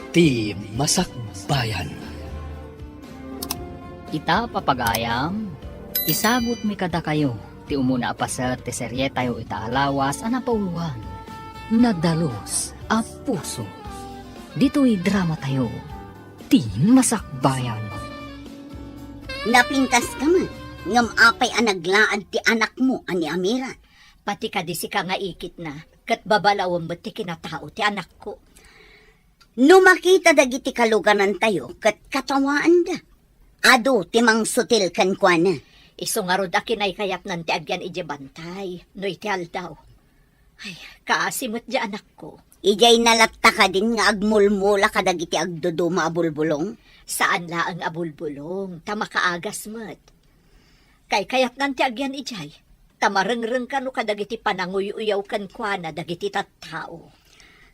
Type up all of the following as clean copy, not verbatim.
Ti Masakbayan. Ita papagayam, isagot mi kada kayo, ti umuna apasat ti serye tayo itaalawas anapauluhan. Nadalos a puso. Dito'y drama tayo, ti Masakbayan. Napintas ka man, ngam apay anaglaad ti anak mo, ani Amira. Pati ka di si ka nga ikit na, kat babalawang ba't ti kinatao ti anak ko. No makita dagiti kaluganan tayo, kat katawaan da. Ado, timang sutil kan kwa na. Iso nga rod akin ay kayat nan ti agyan ije bantay, no iti aldaw. Ay, kaasimot di anak ko. Ijay nalatta ka din nga agmulmula ka dagiti agduduma abulbulong. Saan la ang abulbulong, tama kaagas mat. Kay kayat nan ti agyan ijay, tamarengreng ka no kadagiti pananguy-uyaw kan kwa na dagiti tattao.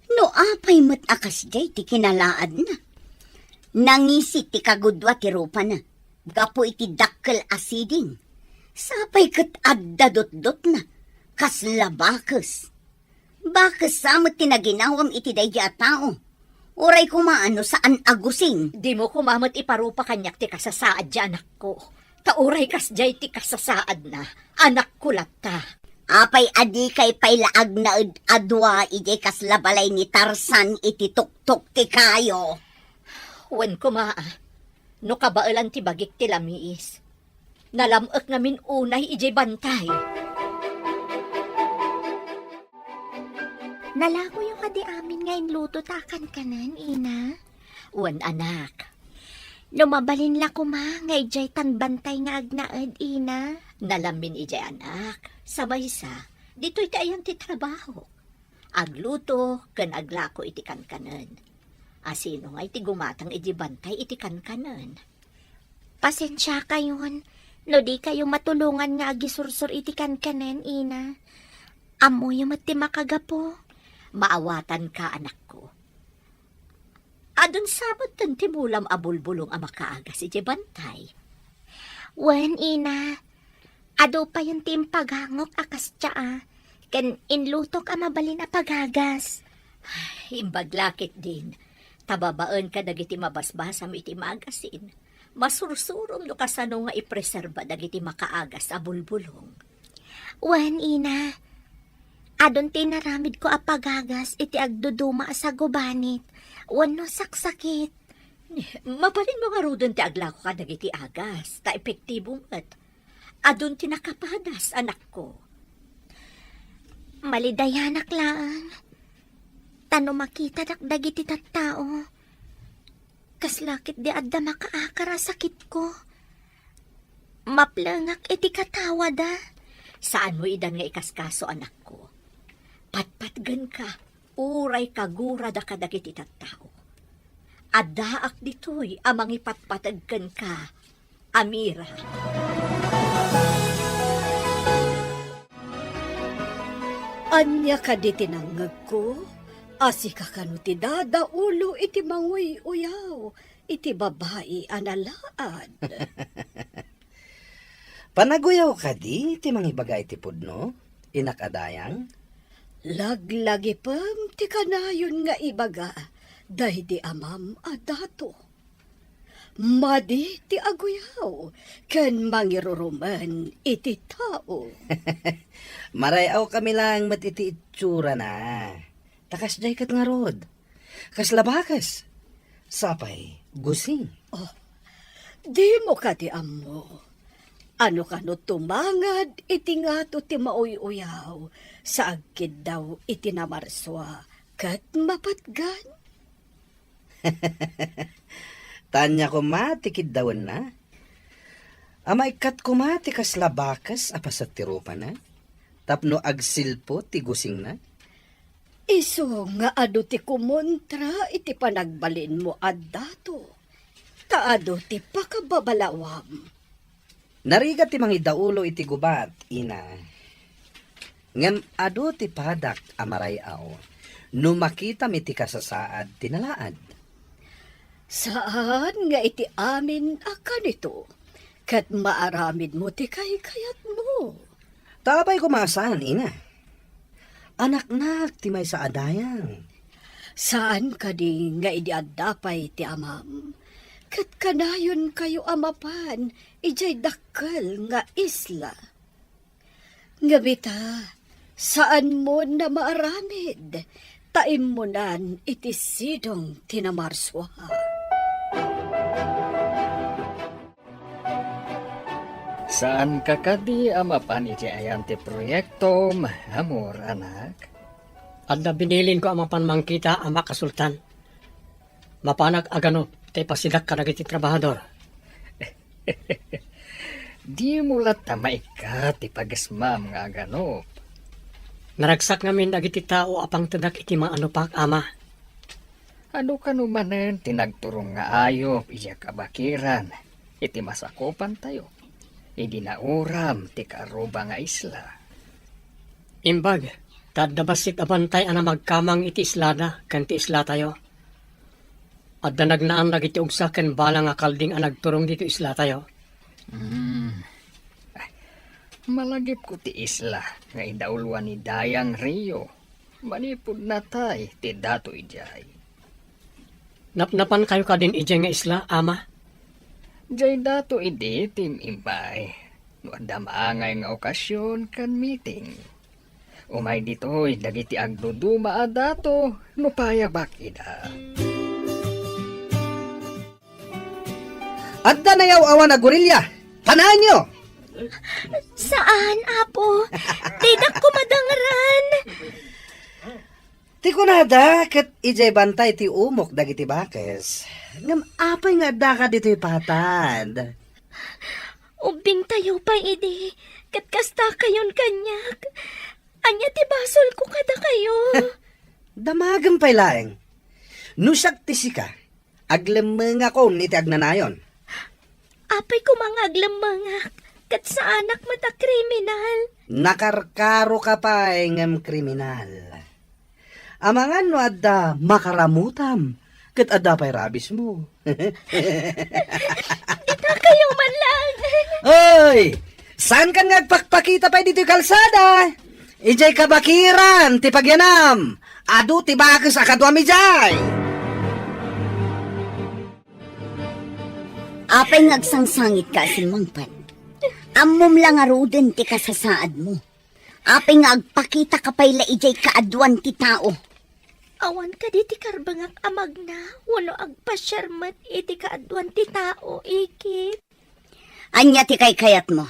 No apay mat akas jay ti kinalaad na. Nangisit ti kagudwa ti rupa na. Gapo iti dakkel asiding. Sapay kat addadot-dot na. Kasla bakas. Bakas samot tinaginawam iti daydi a tao. Uray kumaano saan agusing. Di mo kumamot iparupa kanyak ti kasasaad di anak ko. Tauray kas jay ti kasasaad na, anak ko latta. Apay adi kay pailaag na adwa ijay kaslabalay ni Tarzan iti tuktok ti kayo. Wen kumaa, no kabailan ti bagik ti lamiis. Nalamok namin unay ijay bantay. Nalako yung kadi amin ngayon luto takan kanan, ina. Wen anak, Lumabalin la kuma, ngay jay tanbantay nga agnaad, ina. nalamin ijay anak. Sabay sa, dito'y tayan ti trabaho. Agluto, kan aglako iti kankanan. Asino nga iti gumatang iti bantay iti kankanan. Pasensya kayon, no di kayo matulungan nga agisursur iti kankanan, ina. Amo yung mati makagapo. Maawatan ka, anak ko. Adon sabot tan timulam abulbulong ang makaagas iti bantay. Wen, ina. Ado pa yung timpagangok akas tsa, ken inlutok ang mabalin a pagagas. Imbaglakit din. Tababaan ka dagiti mabasbasam iti magasin. Masursurong no kasano nga ipreserba dagiti makaagas a bulbulong. Wen, ina. Adon tinaramid ko a pagagas iti agduduma sa gubanit. Wano saksakit. Mabalin mo nga rodon ti aglako ka dagiti agas. Ta epektibo mat. Adon tinakapadas, anak ko. Malidayanak lang. Tano makita dagiti tattao. Kaslakit di adda makaakara sakit ko. Maplangak iti katawa da. Saan mo idan nga ikaskaso, anak ko? Patpatgan ka. Uray kagura da kadagiti tattao. Adaak ditoy amang ipatpatagkan ka, Amira. Anya ka di tinanggag ko? Asi ka kanu ti dada ulo iti manguy uyaw, iti babae analaad. Panaguyaw ka di, ti mangibaga iti pudno, inakadayang. Laglagi pam ti kanayon nga ibaga, dahi di amam adato. Madi ti aguyaw, ken mangiruruman iti tao. Marayaw kami lang matiti itsura na. Takas jay kat nga rod. Kas labakas. Sapay, gusing. Di mo ka ti amo. Ano ka no tumangad iti nga to ti mauy-uyaw, sa agkid daw iti namarswa, kat mapatgan. Tanya ko matikid dawan na. Amay kat kumati kas labakas apasat tirupa na. Tapno agsilpo ti gusing na. Iso nga ado ti kumontra iti panagbalin mo addato. Taado ti pakababalawam. Narigat ti mangidaulo iti gubat, ina. Ngem ado ti padak amarayaw. No makita mi ti kasasaad tinalaad. Saan nga iti amin akan ito? Kat maaramid mo ti kayat mo. Tabay ko maasahan, ina. Anak-nak ti may sa adayang. Saan ka di nga idiadapay ti amam? Kat kanayon kayo amapan, ijay dakkel nga isla. Nga bita, saan mo na maaramid? Taim mo nan iti sidong tinamarswa. Saan ka kadi amapan iti ayante proyekto, mahamor anak? Adda binilin ko ang mapanmangkita ang makasultan. Mapanag agano, tay pasidak ka iti trabahador. Di mo tamay ka ti pagasmam nga ganop. Naragsak ngamin dagiti tao apang tadak iti mga anupak ama. Ano ka numanen tinagturong nga ayop iya kabakiran. Iti masakopan tayo. Idi nauram ti karuba nga isla. Imbag, tadabasit abantay ana magkamang iti islada kan ti isla tayo. Adda nagnaan dagiti ugsa ken bala nga kalding ang nagturong dito isla tayo. Malagip ko ti isla nga idaulwan ni Dayang Rio. Manipod na tay ti dato ijay. Napnapan kayo ka din ijay nga isla, ama? Jay dato idi tim imbay. No anda maangay nga okasyon kan meeting. Umay ditoy dagiti agduduma a dato no payag bakida. Adda na yaw awan na gorilya. Tanahan nyo! Saan, apo? Tidak ko madangran. Ti kunada, kat ijay bantay ti umok dagiti bakes. Ngam apay nga adda ka dito'y patad. Ubing tayo pa, idi. Kat kasta kayon kanyak. Anya ti basol ko kada kayo. Damagang pay laeng. Nusak ti sika, aglemeng ako iti agnanayon. Apay ko mga aglamangak. Kat sa anak mata kriminal. Nakarkaro ka pa ngam kriminal. Amangan no adda makaramutam. Kat adda pa'y rabis mo. Ita kayo man lang. Oy! Saan ka nga agpakpakita pa dito kalsada? Ijay kabakiran, ti pagyanam. Adu ti bakis akadwami jay. Apay ngagsangsangit ka simangpan. Ammom lang aruden ti kasasaad mo. Apay nga agpakita ka pay laijay kaadwan ti tao. Awan ka di ti karbangak amag na. Wano agpasyarmat iti kaadwan ti tao, ikit. Anya ti kay kayat mo.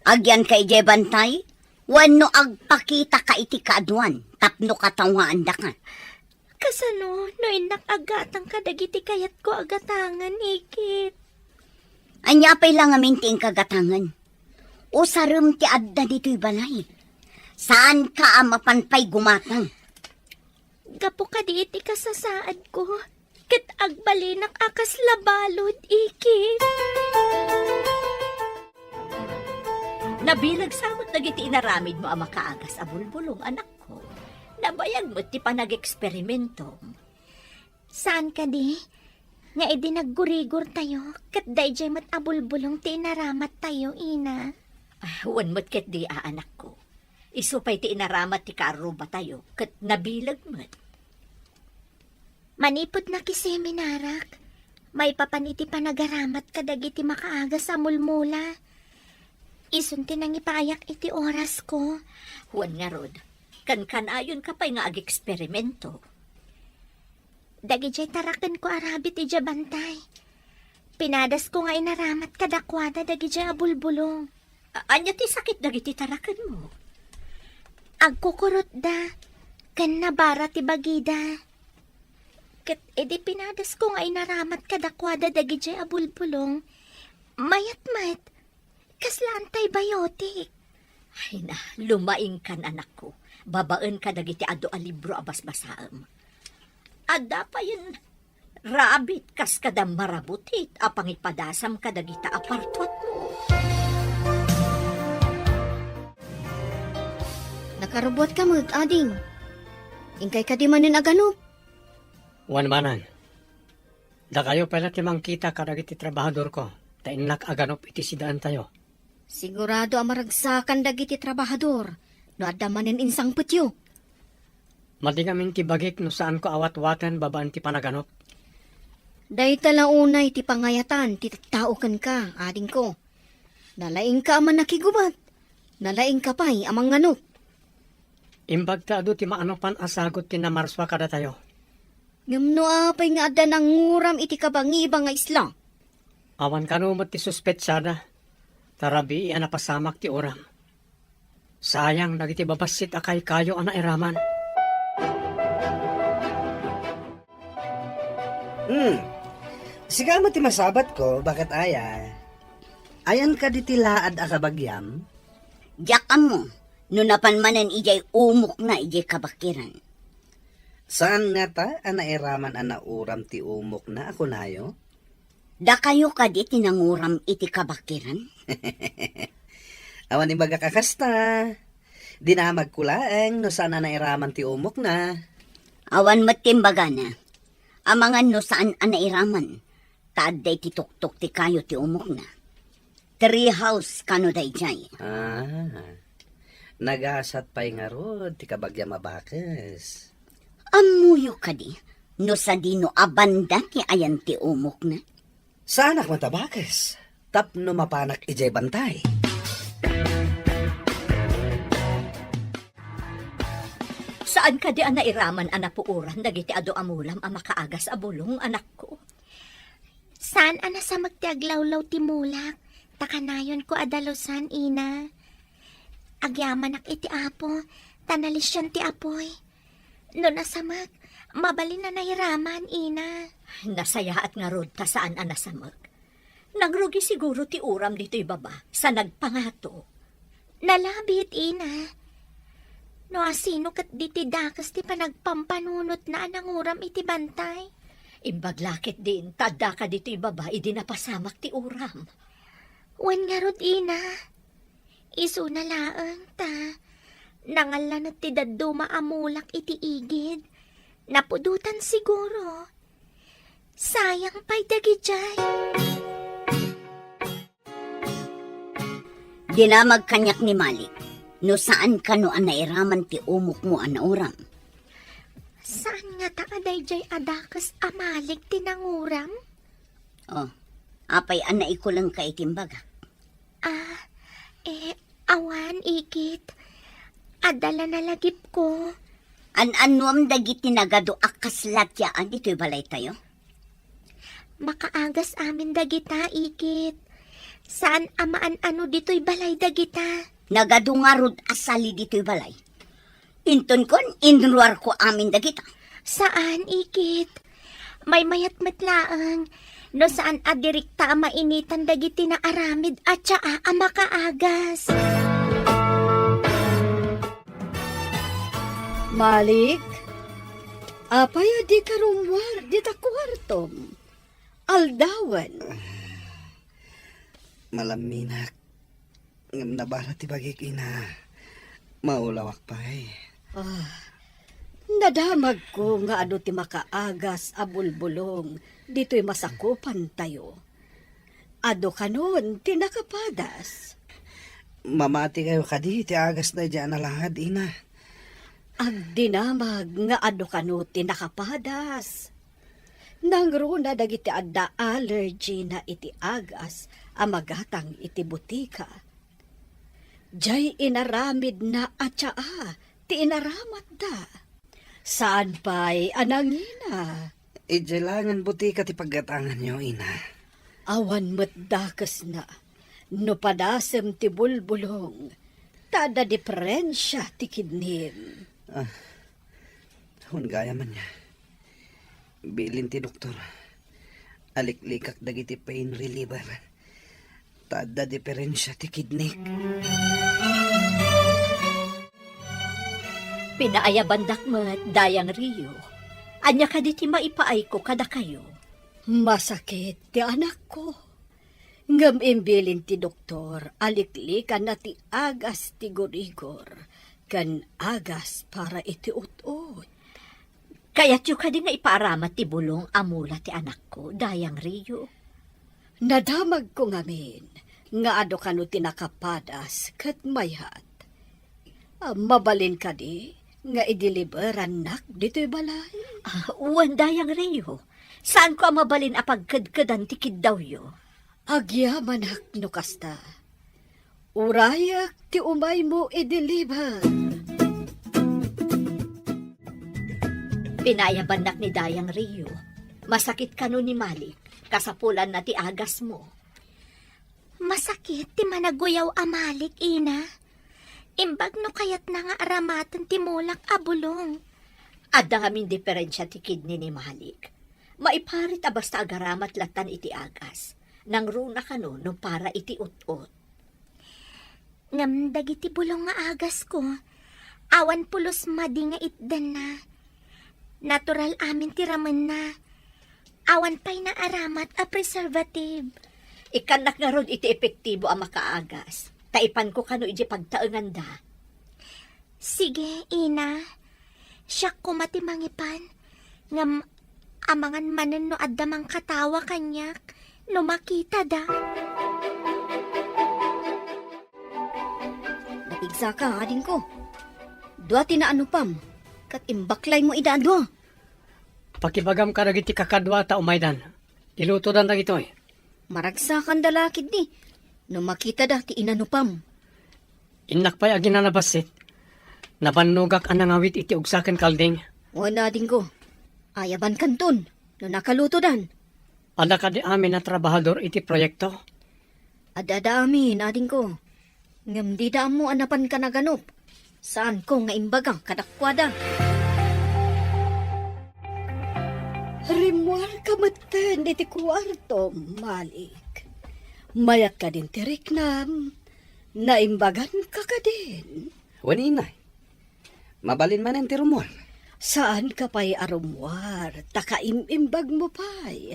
Agyan kay jay bantay. Wano agpakita ka iti kaadwan. Tapno katawaan da ka. Kasano, no inak agatang kadagiti kayat ko agatangan, ikit. Anya pay lang amin ti kagatangan. O sarum ti adda dito'y balay. Saan ka mapanpay gumatang? Gapo ka di iti kasasaad ko. Kat agbalinak akas labalod, ikit. Nabilag samot dagiti inaramid mo ang makaagas a bulbulong, anak ko. Nabayag mo ti panag-eksperimento. Saan ka di? Nga edi naggurigor tayo. Kat dayjay mat abulbulong ti inaramat tayo, ina. Huwan mo't ket di anak ko. Isupay ti inaramat ti karuba tayo. Kat nabilag mo't. Manipod na kiseminarak. May papaniti panagaramat kadagiti makaaga sa mulmula. Isunti nang ipayak iti oras ko. Huwan nga rod. Kan-kanayon ka pa'y nga ag-eksperimento. Dagijay tarakan ko arabit iti bantay. Pinadas ko nga inaramat kadakwada dagijay abulbulong. Anya ti sakit dagiti tarakan mo. Agkukurot da. Kan nabara ti bagida. Ket edi pinadas ko nga inaramat kadakwada dagijay abulbulong. Mayat-mayat. Kasla antibiotic. Ay na, lumaing kan anak ko. Babaan ka dagiti ado a libro abas-basaam. Adda pa yun, rabit kas kada marabutit apang ipadasam ka dagita apartwat mo. Nakarubot ka mo, ading. Ingkay ka di manin aganop. Wan manan. Da kayo pala timangkita kadagiti trabahador ko. Tainak aganop iti sidaan tayo. Sigurado ang maragsakan dagiti trabahador. No adda manin insang putyo. Madingamin ti bagik no saan ko awat-watan babaan ti panaganop. Day talaunay ti pangayatan, ti tao kan ka, ading ko. Nalaing ka aman nakigubat. Nalaing ka pa'y amang ganop. Imbag ta adu ti maanopan asagot ti namarswa kada tayo. Ngamno apay nga ada nang nguram iti kabangiba nga isla. Awan kanumot ti suspetsada. Tarabi anapasamak ti oram. Sayang dagiti babasit akay kayo ana iraman. Sigama ti masabat ko, bakit aya? Ayan ka di tilaad akabagyam? Diyakan mo, no napanmanan ijay umok na ijay kabakiran. Saan nga ta, anairaman uram ti umok na ako nayo? Da kayo ka di tinanguram iti kabakiran? Awan imbaga kakasta. Dinamag kulaeng no saan anairaman ti umok na. Awan matimbaga na. Amangan no saan anairaman. Taadday ti tuktok ti kayo ti umok na. Treehouse kano day jay. Nagasat pa'y nga rod, ti kabagyam abakes. Amuyo ka di. No sa dino abanda ti ayan ti umok na. Saan ak matabakes? Tapno mapanak ijay bantay. Saan ka di nairaman anapuuran dagiti ado amulam ang makaagas abulong anak ko? Saan ana sa magtiaglawlaw ti mulak? Takanayon ko adalosan, ina. Agyaman ak iti apo, tanalisyan ti apoy. No nasamag, mabalin na nairaman, ina. Nasaya at nga rod ta saan anasamag. Nagrugi siguro ti uram dito'y baba sa nagpangato. Nalabit, ina. No asino kat diti dakas ti panagpampanunot na ananguram iti bantay. Imbaglakit din, tada ka dito'y baba, idi napasamak ti uram. Wan nga rod, ina. Isu na laang ta. Nangalan at ti daddo maamulak iti igid. Napudutan siguro. Sayang pa'y dagijay. Dinamag kanyak ni Malik. No saan ka no anairaman ti umok mo anauram. Saan nga taaday jay adakas amalig tinanguram? Oh, apay anay ko lang ka itimbaga. Awan, ikit. Adala na lagip ko. An-anuam dagiti nagado akaslatyaan dito'y balay tayo? Makaagas amin dagita, ikit. Saan amaan ano dito'y balay dagita? Nagado nga rod asali dito'y balay. Inton kon, inruar ko amin dagita. Saan, ikit? May mayat matlaang. No saan adirikta mainitan dagiti na aramid at syaa makaagas. Malik, apay di karumwar, di ta kwartom. Aldawan. Malaminak. Ngam nabara ti bagik ina. Maulawak pa'y. Nadamag ko nga ano ti makaagas abulbulong, dito'y masakupan tayo. Ado kanon, tinakapadas. Mamati kayo kadi, ti agas na dyan na lahad, ina. Ang dinamag nga ado kano tinakapadas. Nangro na dagiti adda allergy na iti agas, amagatang iti butika. Jay inaramid na atsaa, ti inaramat da. Saan pa'y anangina? Ijelangan butika ti paggatangan nyo, ina. Awan matdakas na, no padasem ti bulbulong, tada diferensya ti kidnin. Gaya man niya. Bilin ti doktor. Aliklikak dagiti pain reliever. Tada diferensya ti kidney. Pinaayabandak met dayang Rio. Anya ka diti maipaay ko kada kayo. Masakit ti anak ko. Ngam imbilin ti doktor, aliklikan na ti agas ti gorigor, kan agas para iti ut-ut. Kaya't yung ka di nga ipaaramat ti bulong amula ti anak ko, dayang Rio. Nadamag ko ngamin, nga ado kano tinakapadas kat mayhat. Mabalin ka di, nga i-deliver anak dito'y balay. Uwan dayang reyo. Saan ko ang mabalin apagkadkadan tikid daw yo? Agyaman no kasta. Urayak ti umay mo i-deliver. Pinayabanak ni dayang reyo. Masakit ka no ni Malik. Kasapulan na ti agas mo. Masakit ti managuyaw amalik, ina. Imbag no kayat na nga aramatan ti mulak abulong. Adda ngamin diferensya ti kidney ni Malik. Maiparit a basta agaramat latan iti agas. Nang runa ka no para iti ut-ut. Ngamdag iti bulong nga agas ko. Awan pulos madi nga itdan na. Natural amin ti ramen na. Awan pa'y na aramat a preservative. Ikanak nga ron iti epektibo ang makaagas. Taipan ko kano iti pagtaengan da. Sige, ina. Siyak ko mati mangipan. Ngam amangan manen no addamang katawa kanyak. No makita da. Napigsa ka, ading ko. Dua tinaano pam. Kat imbaklay mo idadwa. Pakibagam ka dagiti kakadwa ta umaydan. Iluto dan dagito eh. Maragsa kan dalakid ni. No makita da ti inanupam. Inak pa'y aginanabasit. Nabanugak ang nangawit iti ugsaken kalding. Wala ading ko. Ayaban kanton. No nakaluto dan. Ada ka di amin na trabahador iti proyekto. Adada amin, ading ko. Ngam di da mo anapan ka naganop. Saan ko nga imbagang kadakwada. Rimual ka matan iti kwarto, Malik. Mayat ka din tirik nam. Naimbagan ka ka din. Waninay. Mabalin man ang tirumol. Saan ka pa'y arumwar? Takaimimbag mo pa'y.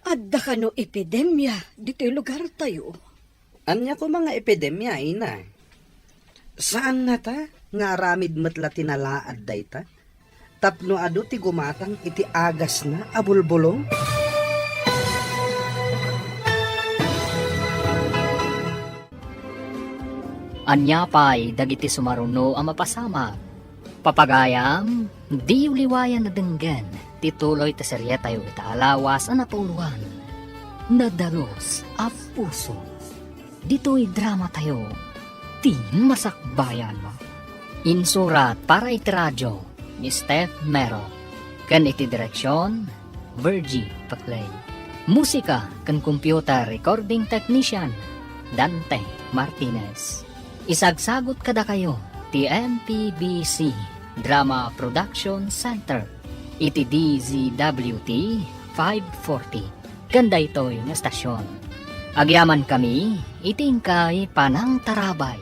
Adda ka no epidemya dito'y lugar tayo. Anya ko mga epidemya, ina. Saan na ta? Nga ramid matla tinalaad day ta? Tapno ado ti gumatang iti agas na abulbulong? Anya pa'y dagiti sumaruno ang mapasama. Papagayam, di uliwayan na denggan, tituloy ta serye tayo itaalawas ang napuluhan. Nadalos a puso. Dito'y drama tayo, ti masakbayan. Insurat para iti radyo ni Steph Mero. Kan iti direksyon, Virgie Paclay. Musika kan computer recording technician, Dante Martinez. Isagsagot kada kayo, ti MPBC Drama Production Center. Iti DZWT 540. Ganda ito'y nga stasyon. Agyaman kami, itingkay panang tarabay.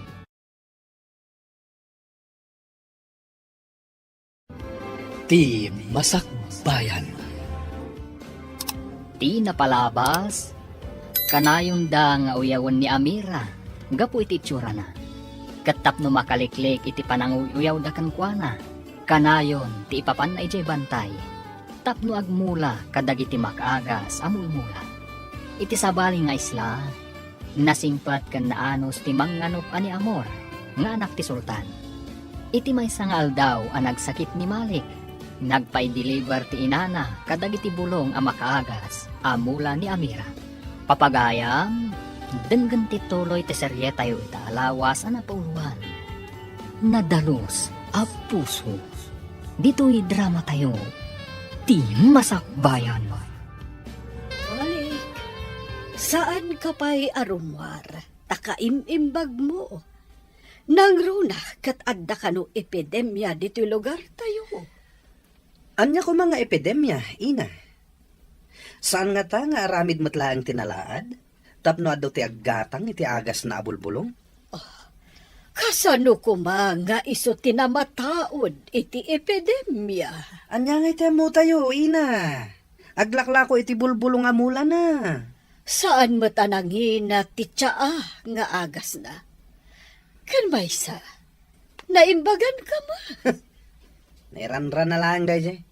Ti Masakbayan. Ti napalabas, kanayon da nga uyawan ni Amira, gapu iti tsura na. Katap no makaliklik iti pananguyaw da kankwana, kanayon ti ipapan na ijay bantay. Tapno agmula kadag iti makagas amulmula. Iti sabali nga isla, nasingpat kan naanos ti manganop ani Amor, nga anak ti Sultan. Iti may sangal daw ang nagsakit ni Malik. Nagpay-deliver ti inana kadag iti bulong ang makaagas amula ni Amira. Papagayam, denggan ti tuloy ti serye tayo itaalawas ang napuluhan. Nadalos a puso. Dito'y drama tayo, ti masakbayan. Malik, saan ka pa'y arumwar? Takaimimbag mo. Nang runa kat adda ka no epidemya dito'y lugar tayo. Anya ko mga epidemya, ina. Saan nga ta nga aramid matlaang tinalaad? Tapno ado ti aggatang iti agas na abulbulong? Kasano ko mga iso tinamataod iti epidemya? Anya nga iti mo tayo, ina. Aglakla ko iti bulbulong amula na. Saan mo tanangin na ti tsaa nga agas na? Kan maysa, naimbagan ka ma. Nairanran na lang, guys.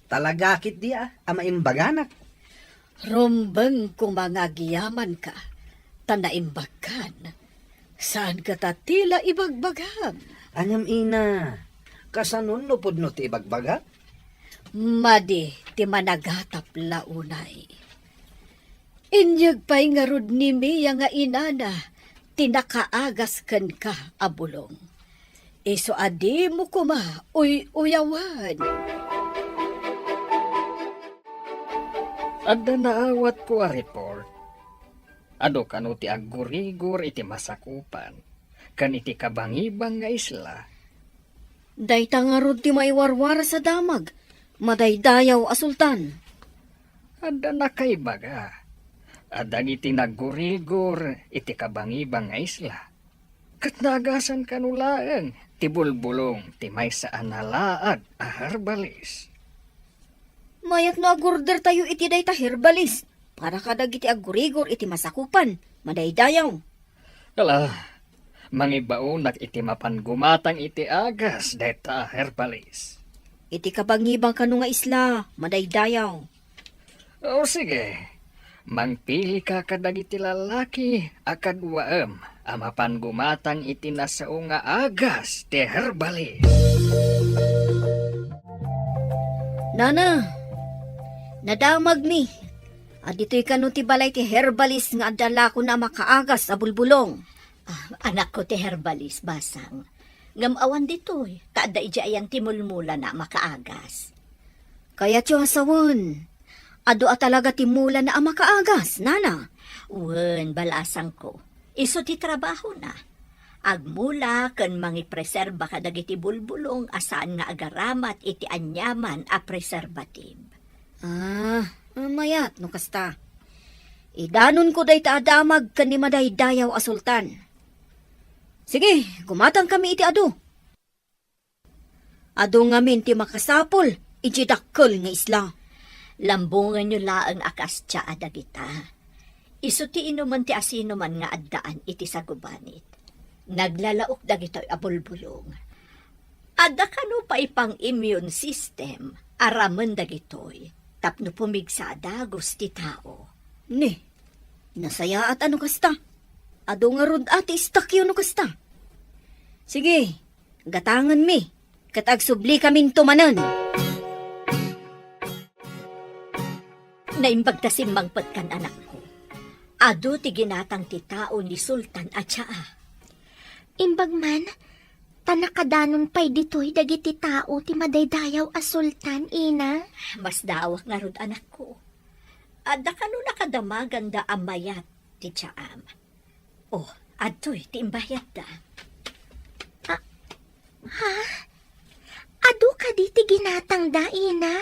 Talagakit di ama imbaganak. Rombeng kung mga giyaman ka, tanaimbagan. Saan ka tatila ibagbagam? Anyam ina, Kasanon no pud no ti ibagbaga? Madi, ti managatap launay. Inyag pa'y nga rod ni Mia nga inana, tinakaagas ken ka, abulong. Iso adi mo kuma, uyawan. Adda naawat ko a report. Ado kano ti aggurigor iti masakupan. Kan iti kabangibang nga isla. Dayta nga rod ti maiwarwar sa damag. Madaydayaw a sultan. Adda na kay baga. Adda iti naggurigor iti kabangibang nga isla. Kat nagasan kanulaeng ti bulbulong ti may saan nalaad a herbalis. Mayat no agurder tayo iti dayta herbalis. Para kadag iti agurigor iti masakupan. Madaydayaw. Kala, mangibaonak iti mapangumatang iti agas deta herbalis. Iti kabangibang kanu nga isla. Madaydayaw. O sige, mangpili ka kadag iti lalaki akadwaem a mapangumatang iti nasao nga agas ti herbalis. Nana, nadamag mi. Adito'y kanu ti balay ti herbalis nga adala ko na makaagas sa bulbulong. Anak ko ti herbalis, basang. Ngamawan ditoy, kada ijayang timulmula na makaagas. Kaya tiyo asawan. Ado a talaga ti mula na makaagas, nana. Wen, balasang ko. Iso ti trabaho na. Agmula ken mangipreserba kadag iti bulbulong asaan nga agaramat iti anyaman a preservative. Mayat no kasta. Idanon ko day taadamag kan ni madaydayaw a sultan. Sige, gumatang kami iti ado. Ado ngamin ti makasapol, iti dakkel nga isla. Lambungan nyo laang akas tsa adagita. Iso ti inuman ti asino man nga addaan iti sagubanit. Naglalaok dagito'y abulbulong. Adda kano pa ipang immune system, araman dagito'y, tapno pumigsada gusti tao. Ni, nasaya at ano kasta? Ado nga rod ati istakyo no kasta. Sige, gatangan mi, katag subli kamin tumanan. Naimbag ta simbangpet kan anak ko. Ado ti ginatang ti tao ni Sultan at siya. Imbag man, tanakadanon pa'y dito'y dagiti tao ti madaydayaw a sultan, ina. Mas dawak nga rod anak ko. Adda kano nakadamagan da amayat ti Tiyaam. Oh, adto'y ti imbayat da. Ado ka di ti ginatang da, ina.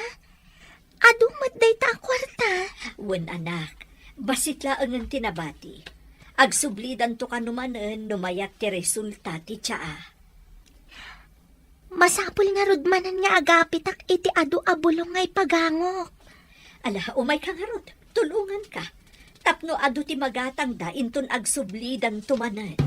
Ado madday ta kwarta. Wen anak, basit laang ang tinabati. Agsublidan to kanumanen numayat ti resulta ti Tiyaa. Masapul nga rudmanan nga agapitak iti adu abulong ngay pagangok. Ala, umay ka nga rod. Tulungan ka. Tapno adu ti magatang da inton agsublidan tumanen.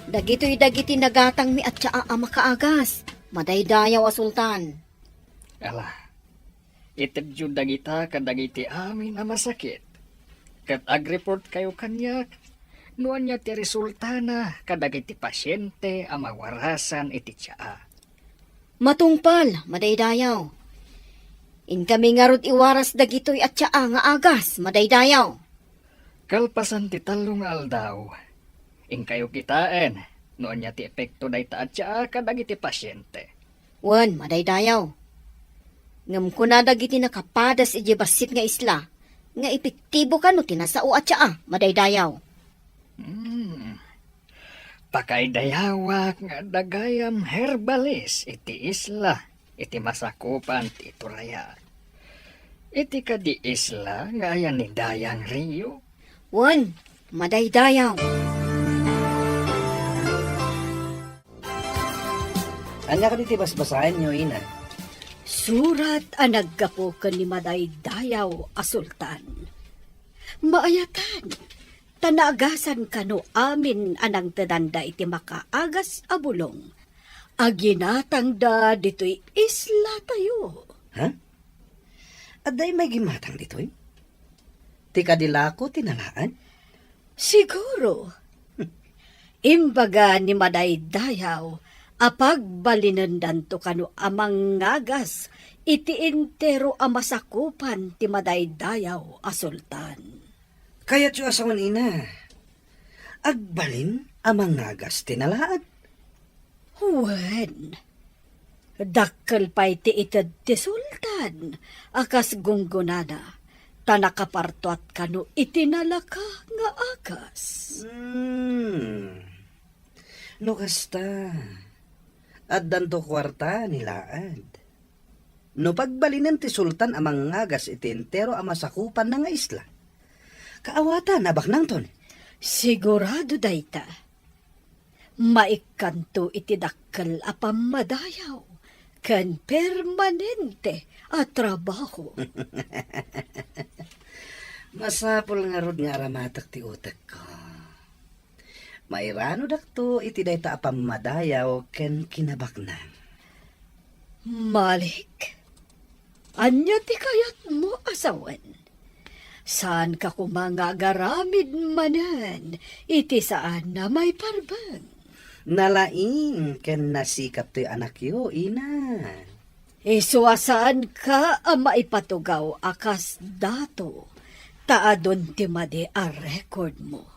Dagito'y nagatang mi at siya makaagas. Madaydayaw a sultan. Ala, itadyo dagita kadagiti amin na masakit. Kat ag-report kayo kanyak, nuan niya ti resulta na kadagiti pasyente ang mawarasan iti tiyaa. Matungpal, madaydayaw. In kami nga rod iwaras dagito'y at siya nga agas, madaydayaw. Kalpasan ti talong aldaw, in kayo kitaan, nuan niya ti epekto day ta at tiyaa kadagiti pasyente. Wan, madaydayaw. Ngam ko na dagiti nakapadas iti basit nga isla, nga epektibo ka no tinasao at siya, madaydayaw. Pakaidayawak nga dagayam herbalis iti isla, iti masakupan ti Turaya. Iti kadi isla nga ayan ni Dayang Rio. Wan, madaydayaw. Anya ka diti basbasahin nyo, ina. Surat ang naggapukan ni madaydayaw a sultan. Maayatan, tanagasan kano amin anang tadanda iti makaagas a bulong. Aginatang da dito'y isla tayo. Ha? Aday may gimatang dito'y? Ti kadilako tinalaan? Siguro. Imbaga ni Madaydayaw, apag balinandan to kano amang ngagas, iti entero amasakupan ti Madaydayaw a sultan. Kaya tiyo asawan ina, agbalin amang ngagas tinalaad. Wen, dakkel pa iti itad ti sultan, akas gunggunana, tanakaparto at kano itinalaka nga akas. No kasta, addan to kwarta nilaad. No pagbalinan ti sultan amang ngagas iti entero amasakupan na nga isla. Kaawatan nabak nang ton. Sigurado dayta, maikanto iti dakkel a pamadayaw, kan permanente a trabaho. Masapol nga rod nga ramatak ti utak ko. Mairano dakto iti dayta a pamadayaw ken kinabaknang. Malik, anya ti kayat mo asawan? Saan ka kumangagaramid manan, iti saan na may parbang? Nalaing ken nasikap ti anak yo, ina. Isuasaan ka ang maipatugaw akas dato, taadon ti madi a record mo.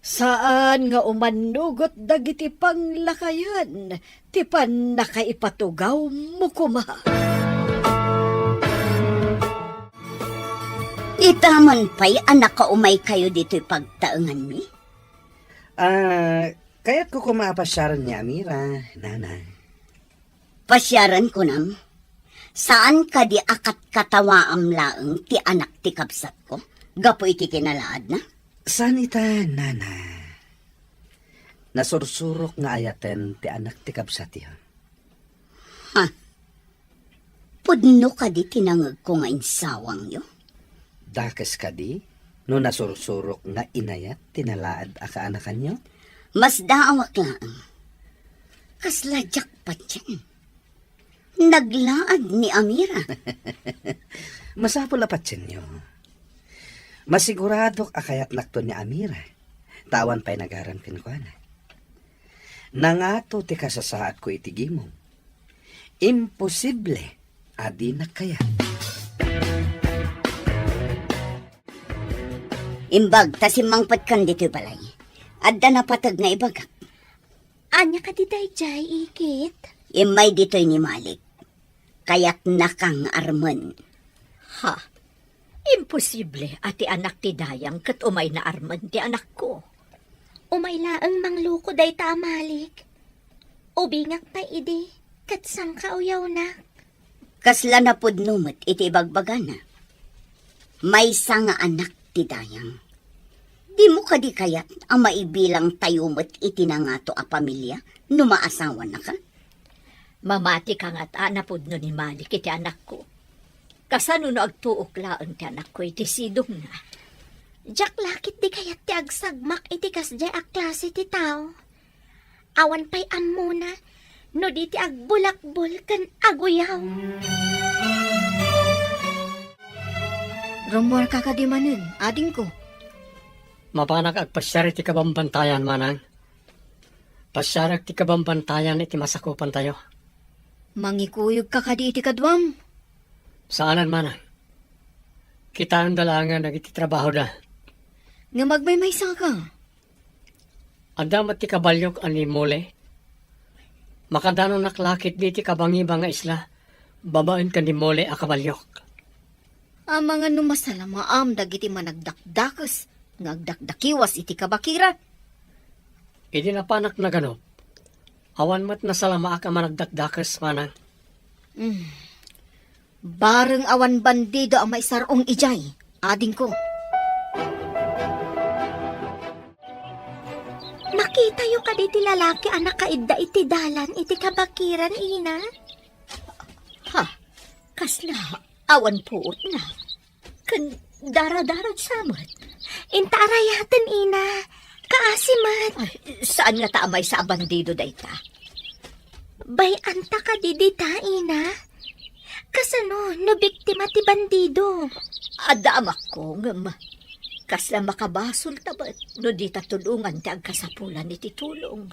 Saan nga umanugot dagiti panglakayan, ti pan nakaipatugaw mo kuma. Itaman pa'y anak ka umay kayo dito'y pagtaengan mi. Kaya't ko kumapasyaran niya, Amira, nanay. Pasyaran ko nam, saan ka di akat katawaam laeng ti anak ti kapsat ko? Gapo iti kinalaad na? Saan ita, nanay? Nasursurok nga ayaten ti anak ti kapsat yun. Pudno ka di tinangag ko nga insawang yo. Dakes ka di, no nasursurok nga inayat tinalaad a kaanakan nyo? Mas daawak laang. Kasladyak pa dyan. Naglaad ni Amira. Masapol apat nyo. Masiguradok akayat nakto ni Amira. Tawan pa'y nagaran kinkwana. Nangato ti kasasaat ko itigimong. Imposible, adi na kaya. Imbag, tasimangpat kan dito'y balay. Adda na patag na ibagak. Anya ka di dayjay, ikit? Imay dito'y ni Malik. Kaya't nakang arman. Ha? Imposible ati anak ti dayang kat umay na arman ti anak ko. Umaylaang mangluko day ta Malik. Ubingak pa idi, kat sang kauyaw na. Kasla na pudnumot iti bagbagana. May nga anak ti dayang. Di mo kadi kayat ang maibilang tayumot iti na nga to a pamilya no maasawa na ka? Mamati ka nga't anapod no ni Malik iti anak ko. Kasano no agtuok laang ti anak ko iti sidong na. Jak lakit di kayat ti agsagmak iti kasjay a klase ti tao. Awan pa'y amuna, no di ti agbulakbol kan aguyaw. Rumor ka ka di manen, ading ko. Mapanak agpasyari ti kabambantayan manang. Pasyarak ti kabambantayan iti masakupan tayo. Mangikuyog ka ka di iti kadwam. Saanan manang? Kita ang dalangan nagiti trabaho da. Nga magmaymaysa ka. Adamat ti kabalyok ani mole. Makadano naklakit di ti kabangiba nga isla. Babaen ka ni mole a kabalyok. Ang mga numasalama am dagiti managdakdakas. Ngagdakdakiwas iti kabakira. Idi na panak na ganop. Awan mat nasalama ka managdakdakas manang. Bareng awan bandido ang maisarong ijay. Ading ko. Makita yung kaditi lalaki anak kaidda iti dalan iti kabakiran, ina. Ha? Kasla, awan puot na. Kan dara-darat samot. Inta arayatan, ina. Kaasimat. Ay, saan nga taamay sa abandido dayta? Bay anta ka didita, ina. Kasano, no biktima ti bandido. Adamak ko, ngam. Kas na makabasol tabat, no di tatulungan ti agkasapulan ni titulong.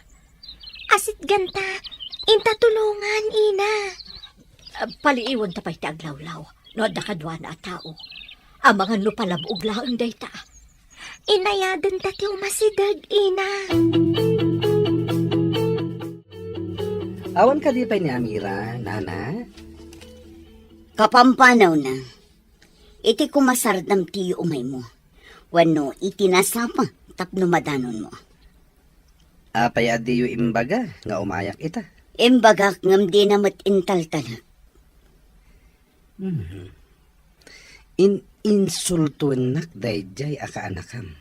Asit ganta, inta tulungan, ina. Paliiwan tapay ti aglawlaw, no adda kadwa na tao. Ang mga no palabog laang dayta. Inayadan ta ti umasidag, ina. Awan ka di pa ni Amira, nana? Kapampanaw na. Iti kumasardam ti umay mo. Wano iti nasapa tapno madanon mo. Apay adiyo imbaga nga umayak ita. Imbagak ngam di na matintal-talak. Insultuan nak dayjay aka anakam.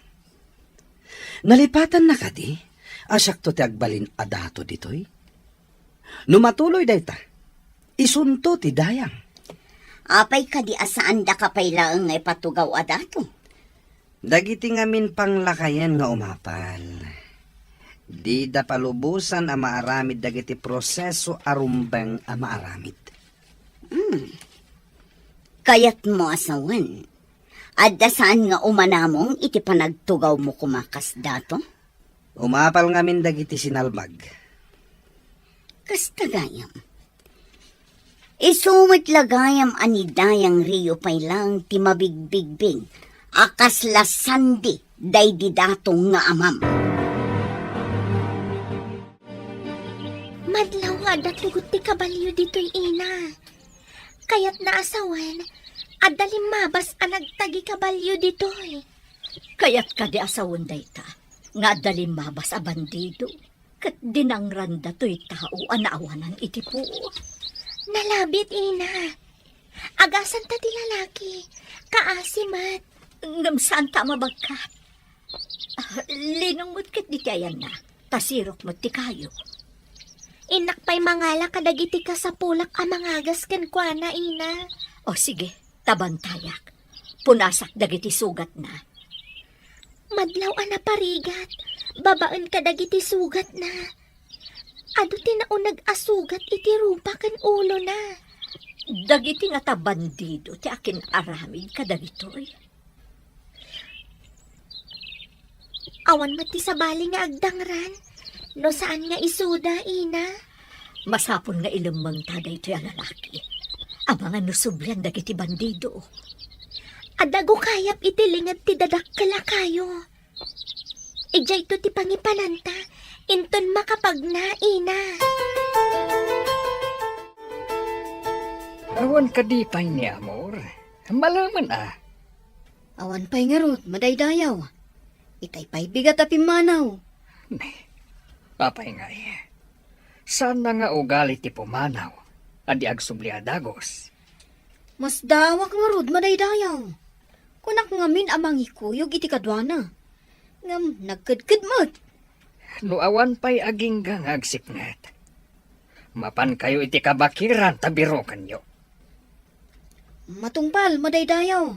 Nalipatan na ka di, asyak to ti agbalin adato ditoy. Numatuloy dayta, isunto ti dayang. Apay ka di asaan da kapay laang ngay patugaw adato. Dagiti ngamin panglakayan nga umapal. Di da palubusan ang maaramid dagiti proseso arumbang ang maaramid. Kayat mo asawan. Adda saan nga umanamong iti panagtugaw mo kumakas dato? Umapal ngamin dagiti sinalbag. Kasta gayam. Isumit lagayam anidayang riyo pay lang ti mabigbigbig. Akas lasandi day di datong nga amam. Madlaw ada tugot ti kabalyo dito'y ina. Kaya't naasawan, adalim mabas ang nagtagi kabalyo dito'y. Kaya't ka di asawon dayta, nga dalim mabas a bandido. Kat dinangranda to'y tao anaawanan iti po. Nalabit, ina. Agasan ta ti lalaki, kaasimat. Ngam saan ta mabagkat? Linong mo't kat di tiyayan na, tasirok mo't ti kayo. Inakpay mangala kadagiti ka sa pulak ang mangagas ken kuana, ina. O sige, tabantayak. Punasak dagiti sugat na. Madlaw ana parigat, babaan kadagiti sugat na. Ado tinaunag asugat iti rupa ken ulo na. Dagiti nga ta bandido ti akin aramid kadagitoy. Awan mati sa bali nga agdangran, no saan nga isuda, ina? Masapon nga ilamang taday ito yung lalaki. Ang mga nusublian dagiti bandido. Adago kayap itilingad ti dadakkala kayo. Ijay to ti pangipananta, inton makapagna, ina. Awan ka di pa ni Amor. Malaman Awan pa'y nga rod, madaydayaw. Itay pa'y bigat a pimanaw. Papay nga Sana nga ugali ti pumanaw. Adi agsubliadagos. Mas dawak nga rod, madaydayaw. Kunak ngamin amang ikuyog iti kadwana. Ngam, nagkadkadmat. No awan pa'y aging gang agsipngat. Mapan kayo iti kabakiran tabiro kanyo. Matungpal, madaydayaw.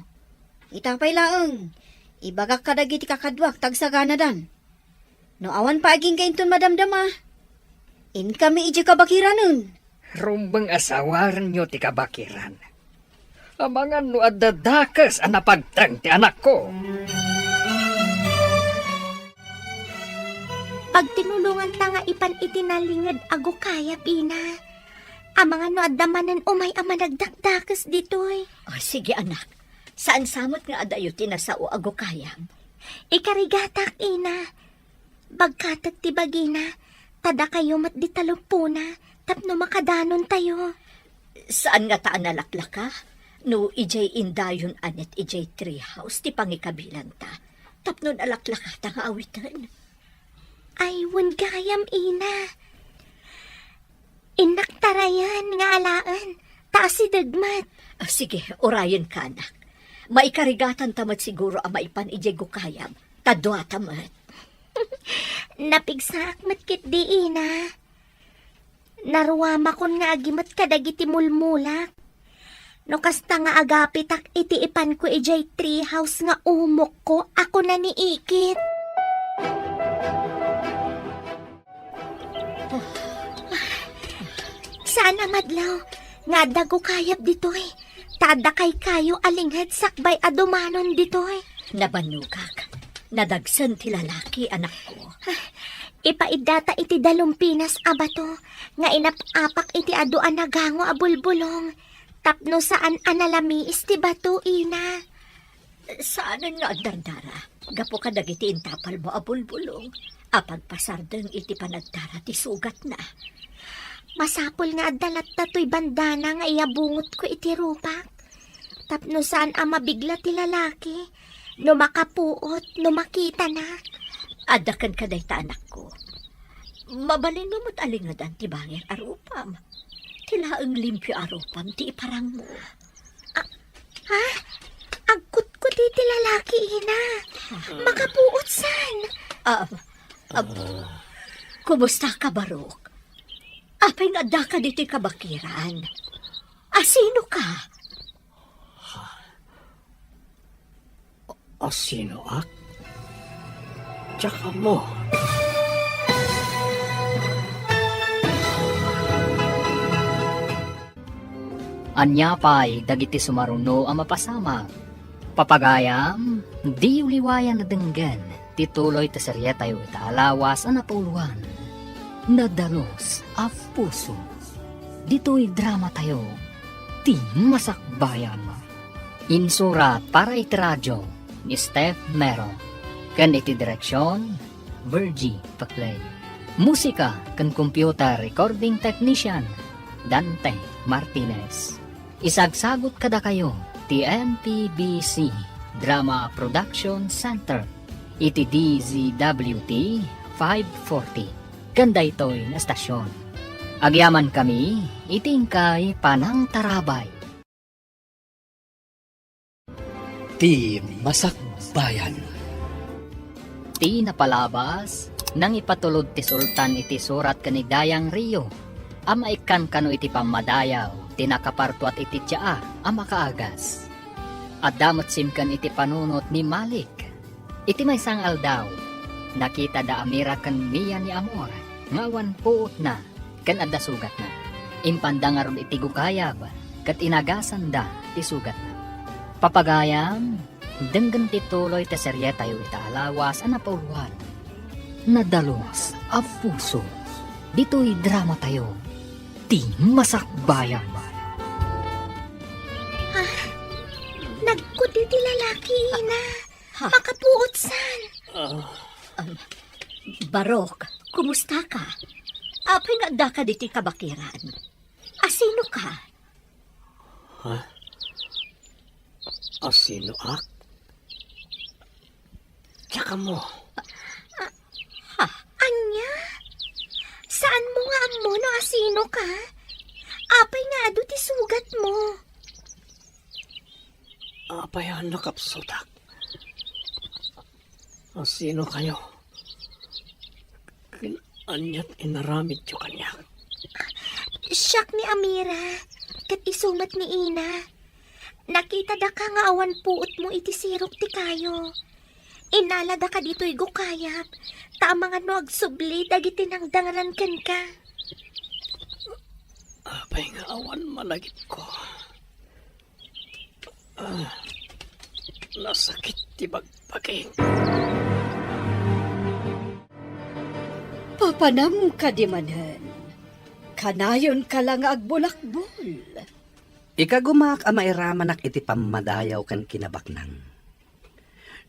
Itapay laeng. Ibagak kadagiti kakadwak tagsaganadan. No awan pa aging kainton madamdama. In kami iji kabakiranon. Rumbang asawaran nyo ti kabakiran. Amangan no adadakas ang napagtang ti anak ko. Pag tinulungan ta nga ipan itinalingad ago kaya, pina. Amang ano adamanan umay ama nagdakdakas ditoy. O sige anak, saan samot nga adayo tinasao ago kayam? Ikarigatak, ina. Bagkatat ti bagina, tada kayo mat di talumpuna, tapno makadanon tayo. Saan nga taan nalaklak ka? No, ijay indayon anet ijay treehouse ti pangikabilan ta. Tapnon alaklak ka ta nga awitan. Ay, gayam, ina. Inaktarayan nga alaan, taas si dagmat. Sige, orayan ka anak. Maikarigatan tamat siguro ang maipan ijay gukayam. Tadwa tamat. Napigsak matkit di, ina. Naruwama kon nga agimat kadagiti mulmulak. No kasta nga agapitak iti ipan ko ijay treehouse nga umok ko, ako na niikit. Sana madlaw, nga dago kayap ditoy. Tada kay kayo alinghad sakbay adumanon ditoy. Nabanugak. Nadagsan ti lalaki, anak ko. Ipaidata iti dalumpinas abato, nga inapapak iti aduan nagango abulbulong. Tapno saan analamiis ti bato, ina. Saanan nga ang dardara? Gapo ka dagiti intapal mo abulbulong. Apagpasardeng iti panagdara ti sugat na. Masapol nga adalat tatoy bandana nga iabungot ko iti rupak. Tapno saan ang mabigla ti lalaki. No makapuot, no makita na. Adakan ka day ta, anak ko. Mabalin mo mo't alingadan ti bangir arupam. Tilaang limpyo arupam ti iparang mo. Ha? Agkut ko ti lalaki, ina. Makapuot san? Kumusta ka, Barok? Apay nga da ka diti kabakiran. Sino ka? Sino ak? Tsaka mo. Anya pa'y dagiti sumaruno ang mapasama. Papagayam, di uliwayan na denggan, tituloy ta serye tayo itaalawas ang napuluhan. Nadalos a puso. Dito'y drama tayo, ti masakbayan. Insurat para iti radyo ni Steph Mero. Kan iti direksyon, Virgie Paclay. Musika kan computer recording technician, Dante Martinez. Isagsagot kada kayo, ti MPBC Drama Production Center, iti DZWT 540. Ganda ito'y na stasyon. Agyaman kami, itingkay panang tarabay. Ti Masakbayan. Ti napalabas, nang ipatulod ti sultan iti surat kanigdayang Rio. Ama ikan kano iti pamadayaw, tinakaparto at iti tiyaa, ama kaagas. At damot simkan iti panunot ni Malik. Iti may sangal daw, nakita da amira kan miya ni Amor, ngawan puot na, kan adda sugat na. Impandangaron iti gukayab, kat inagasan da ti sugat na. Papagayam, denggan tituloy ta serye tayo itaalawas ang napauluhan. Nadalos a puso, dito'y drama tayo, ti masakbayan. Nagkudi ti lalaki, ina. Makapuot san? Barok, kumusta ka? Apay nga da ka diti kabakiran. Sino ka? Sino ak? Tsaka mo. Anya? Saan mo nga amo no asino ka? Apay nga ado ti sugat mo. Apayan nakapsutak. Sino kayo? Anyat inaramid yung kanya. Siyak ni Amira, kat isumat ni Ina. Nakita da ka nga awan puot mo iti sirok ti kayo. Inalada ka dito'y gukayap, tamang ano agsubli dagiti nang dangaran ken ka. Apay nga awan malagit ko. Nasakit ti bagpaging. Papanam ka di manen. Kanayon ka lang agbulakbol. Ikagumak ang mairamanak iti pamadayaw kan kinabaknang.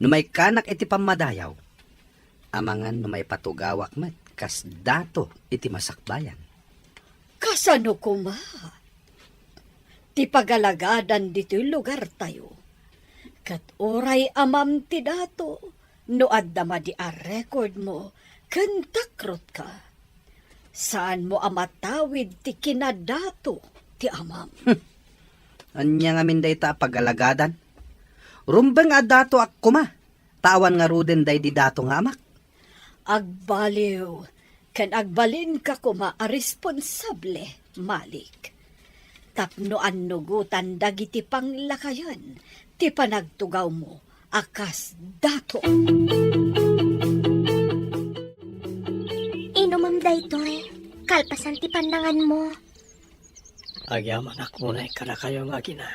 Numay kanak iti pamadayaw, amangan numay patugawak met, kas dato iti masakbayan. Kasano kuma? Ti pagalagadan dito'y lugar tayo. Kat oray amam ti dato, no addama di a record mo, kantakrot ka. Saan mo amatawid ti kinadato ti amam? Anya nga min day ta pagalagadan. Rumbeng a dato ak kuma, tawan nga ruden day di dato nga amak. Agbaliw, kan agbalin ka kuma a responsable, Malik. Tapno annugutan dagiti panglakayan, ti panagtugaw mo, akas dato. Inumam daytoy, kalpasan ti pandangan mo. Agyaman ak muna kada kayo nga gina.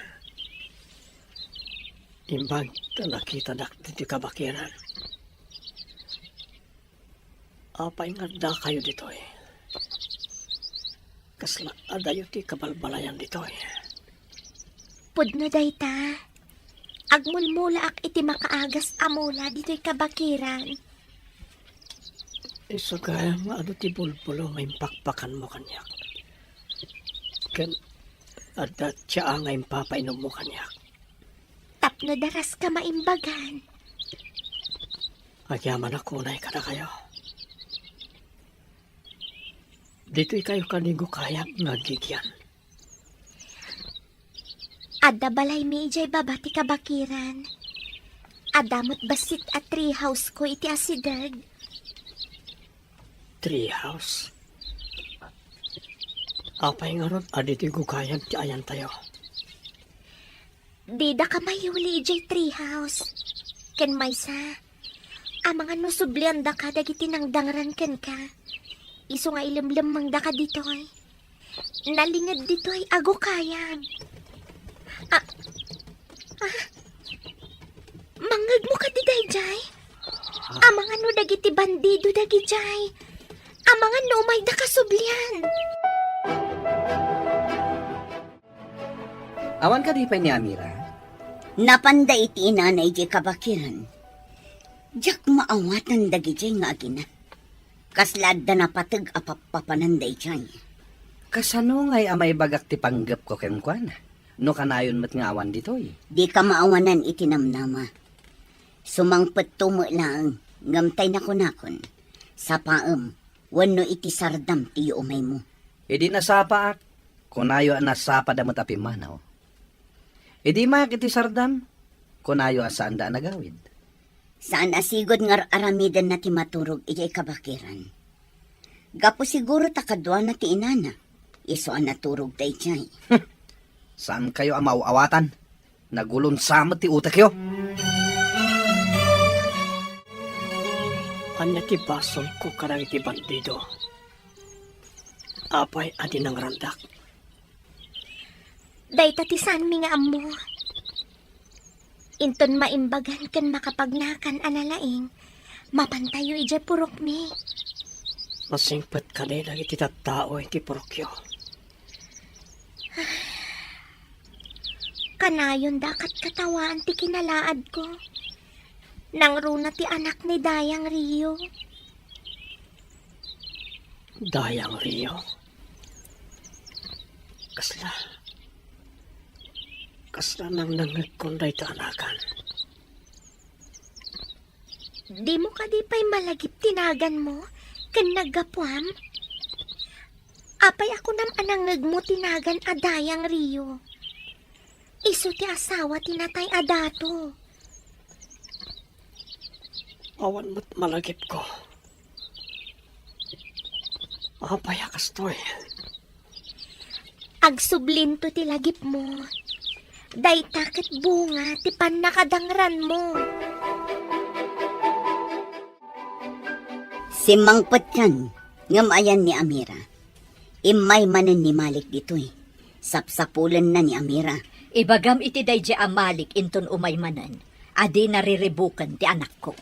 Imbag ta nakita dak dito kabakiran. Apay nga da kayo dito eh. Kasla adayo ti kabalbalayan dito eh. Pudno dayta. Agmulmula ak iti makaagas amula dito'y kabakiran. Iso kaya nga ano ti bulbulo may pakpakan mo kanyak. Ken adat siya nga impapainom mo kanyak. Tapno daras ka maimbagan. Agyaman ako na ikada kayo. Dito'y kayo kanigo kaya nagigyan. Adda balay mi ijay babati kabakiran. Adamot basit at treehouse ko iti asidag. Treehouse. Apay nga ron, adito'y gugayan ti ayan tayo. Dida ka mayuli ijay treehouse. Ken maysa. Amangan mo sublian da ka dagiti nang dangran ken ka. Iso nga ilimlim mang da ka ditoy. Nalingad ditoy ago kayam. Mangag mo ka di dayjay. Amangan no dagiti bandido dagijay. Amangan no may da kasublian. Awan ka di pa ni Amira? Napanda iti inanay di kabakiran. Diyak maawatan dagi jay nga agina. Kaslad da napatag apapapanan day jay. Kasano ngay amay bagak ti panggap ko ken kwan? No kanayon mat nga awan ditoy. Di ka maawanan iti namnama. Sumangpet tumo lang, ngamtay na kunakon. Sa paem, wano iti sardam ti umay mo. Idi nasapa ak, kunayo nasapa damot api manaw. Idi mayak iti sardam, kunayo asaan da nagawid. Saan asigod nga aramidan na ti maturog ijay kabakiran. Gapo siguro takadwa na ti inana. Iso ang naturog day jay. Saan kayo ang mauawatan? Nagulon samot ti utak yo. Anya ti basol ko karang iti bandido. Apay adi ng randak. Dayta ti saan mi nga amo. Inton maimbagan ken makapagnakan analaing. Mapantayo ijay purok mi. Masingpet ka nila iti tattao iti porokyo. Kanayon dakat katawaan ti kinalaad ko. Nang runa ti anak ni Dayang Rio. Dayang Rio. Kasla nang nangagkunday ta anakan. Di mo ka di pa'y malagip tinagan mo, kan naggapuam? Apay ako nam anangag mo tinagan a Dayang Rio. Isu ti asawa tinatay adato. Awan mo't malagip ko. Apay akastoy. Agsublin to ti lagip mo. Day takit bunga ti panakadangran mo. Si Mangpet yan, ngamayan ni Amira. Imay manen ni Malik dito'y. Sapsapulan na ni Amira. Ibagam iti dayjay amalik inton umaymanan. Adi nariribukan ti anak ko.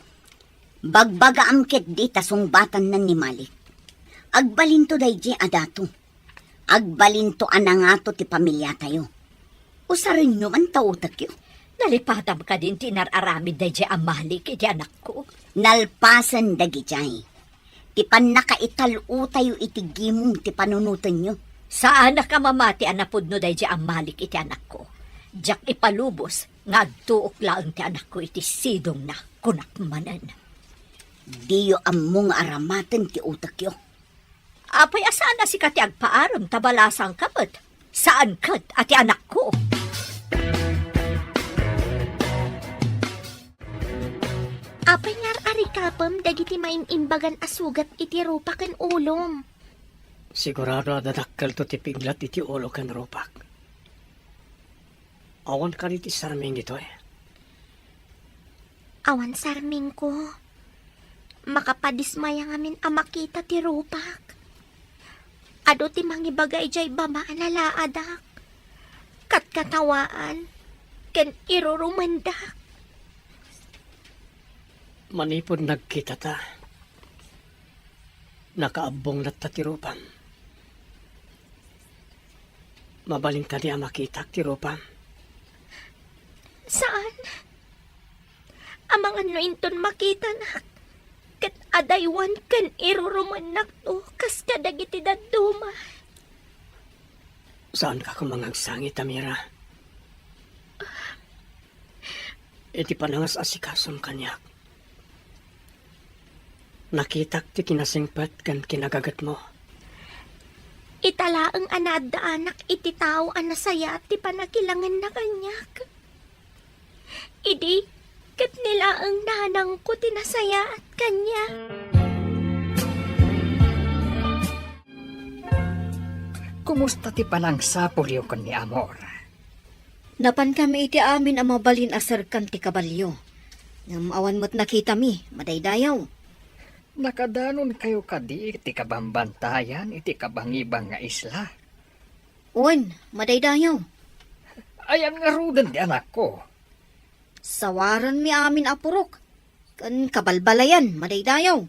Bagbaga amket di tasungbatan na ni Malik. Agbalinto dayjay adato. Agbalinto anangato ti pamilya tayo. Usarin nyo man tautak yun. Nalipatam ka din tinararamid dayjay amalik iti anak ko. Nalpasan dagijay. Ti panakaital tayo iti gimong ti panunutan nyo. Saan na ka mamati anapod no dayjay amalik iti anak ko? Diyak ipalubos, nga agtuok lang ti anak ko iti sidong na kunakmanan. Diyo among aramatan ti utak yo. Apay asaan na si kati agpaaram tabalasang kapat? Saan kat ati anak ko? Apay ngar arikapam dagiti maimimbagan asugat iti rupa ken ulom. Sigurado dadakkel to ti piglat iti ulo ken rupak. Awan ka iti sarming dito eh. Awan sarming ko. Makapadismaya ngamin amakita ti rupak. Ado ti mangibagay jay bama alalaadak. Katkatawaan. ken irurumandak. Manipod nagkita ta. Nakaabong na tatirupam. Mabaling ta niya makita tirupam. Saan? Amang ano inton makita na. Kat adaywan ken irurumanak to kas kadagiti daduma. Saan ka kumangagsangit, Amira? Iti panangas asikason kanyak. Nakitak ti kinasingpat kan kinagagat mo. Italaang anad da anak iti tao anasaya ti panakilangan na kanyak. Idi, kat nila ang nanang ko tinasaya at kanya. Kumusta ti panang sapulyo kon ni Amor? Napan kami iti amin ang mabalin asar kan ti kabalyo. Ngam awan mo't nakita mi, madaydayaw. Nakadanon kayo kadi iti kabambantayan iti kabangibang nga isla. On, madaydayaw. Ayan nga ruden ti anak ko. Sawaran mi amin apurok. Kan kabalbalayan, madaydayaw.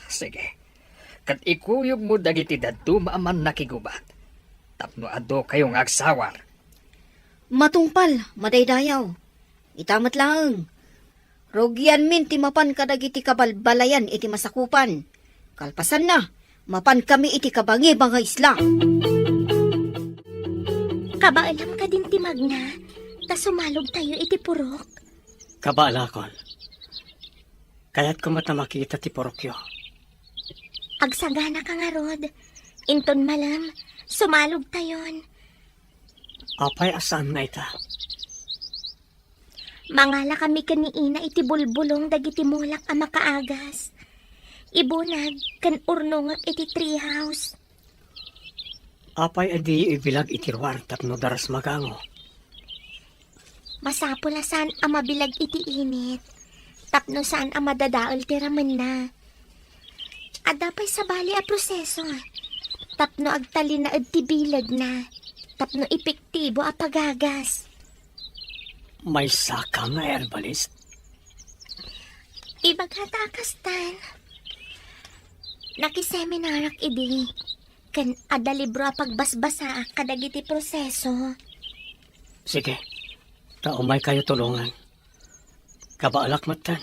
Sige. Kat ikuyog mo dagiti daduma aman nakigubat. Tapno ado kayong agsawar. Matungpal, madaydayaw. Itamat lang. Rogyan min ti mapan kadagiti kabalbalayan iti masakupan. Kalpasan na, mapan kami iti kabangibang nga isla. Kabaalam ka din ti Magna, ta sumalog tayo iti purok. Kabaalakon. Kaya't kumata makita ti porokyo. Agsagana ka nga rod, inton malam, sumalog tayon. Apay asaan na ita? Mangala kami kaniina iti bulbulong dagiti mulak a makaagas. Ibunag kan urnong iti treehouse. Apay adi ibilag itirwar tapno daras magango. Masapulasan a mabilag iti init. Tapno saan a madadaol ti ramen na. Adapay sa bali a proseso. Tapno agtali na ti bilag na. Tapno epektibo a pagagas. May saka nga herbalist. Ibaghatakas tan. Nakiseminarak idi. Kan ada libro a pagbasbasa kadagiti proseso. Sige, taumay kayo tulungan. Kabaalak matan.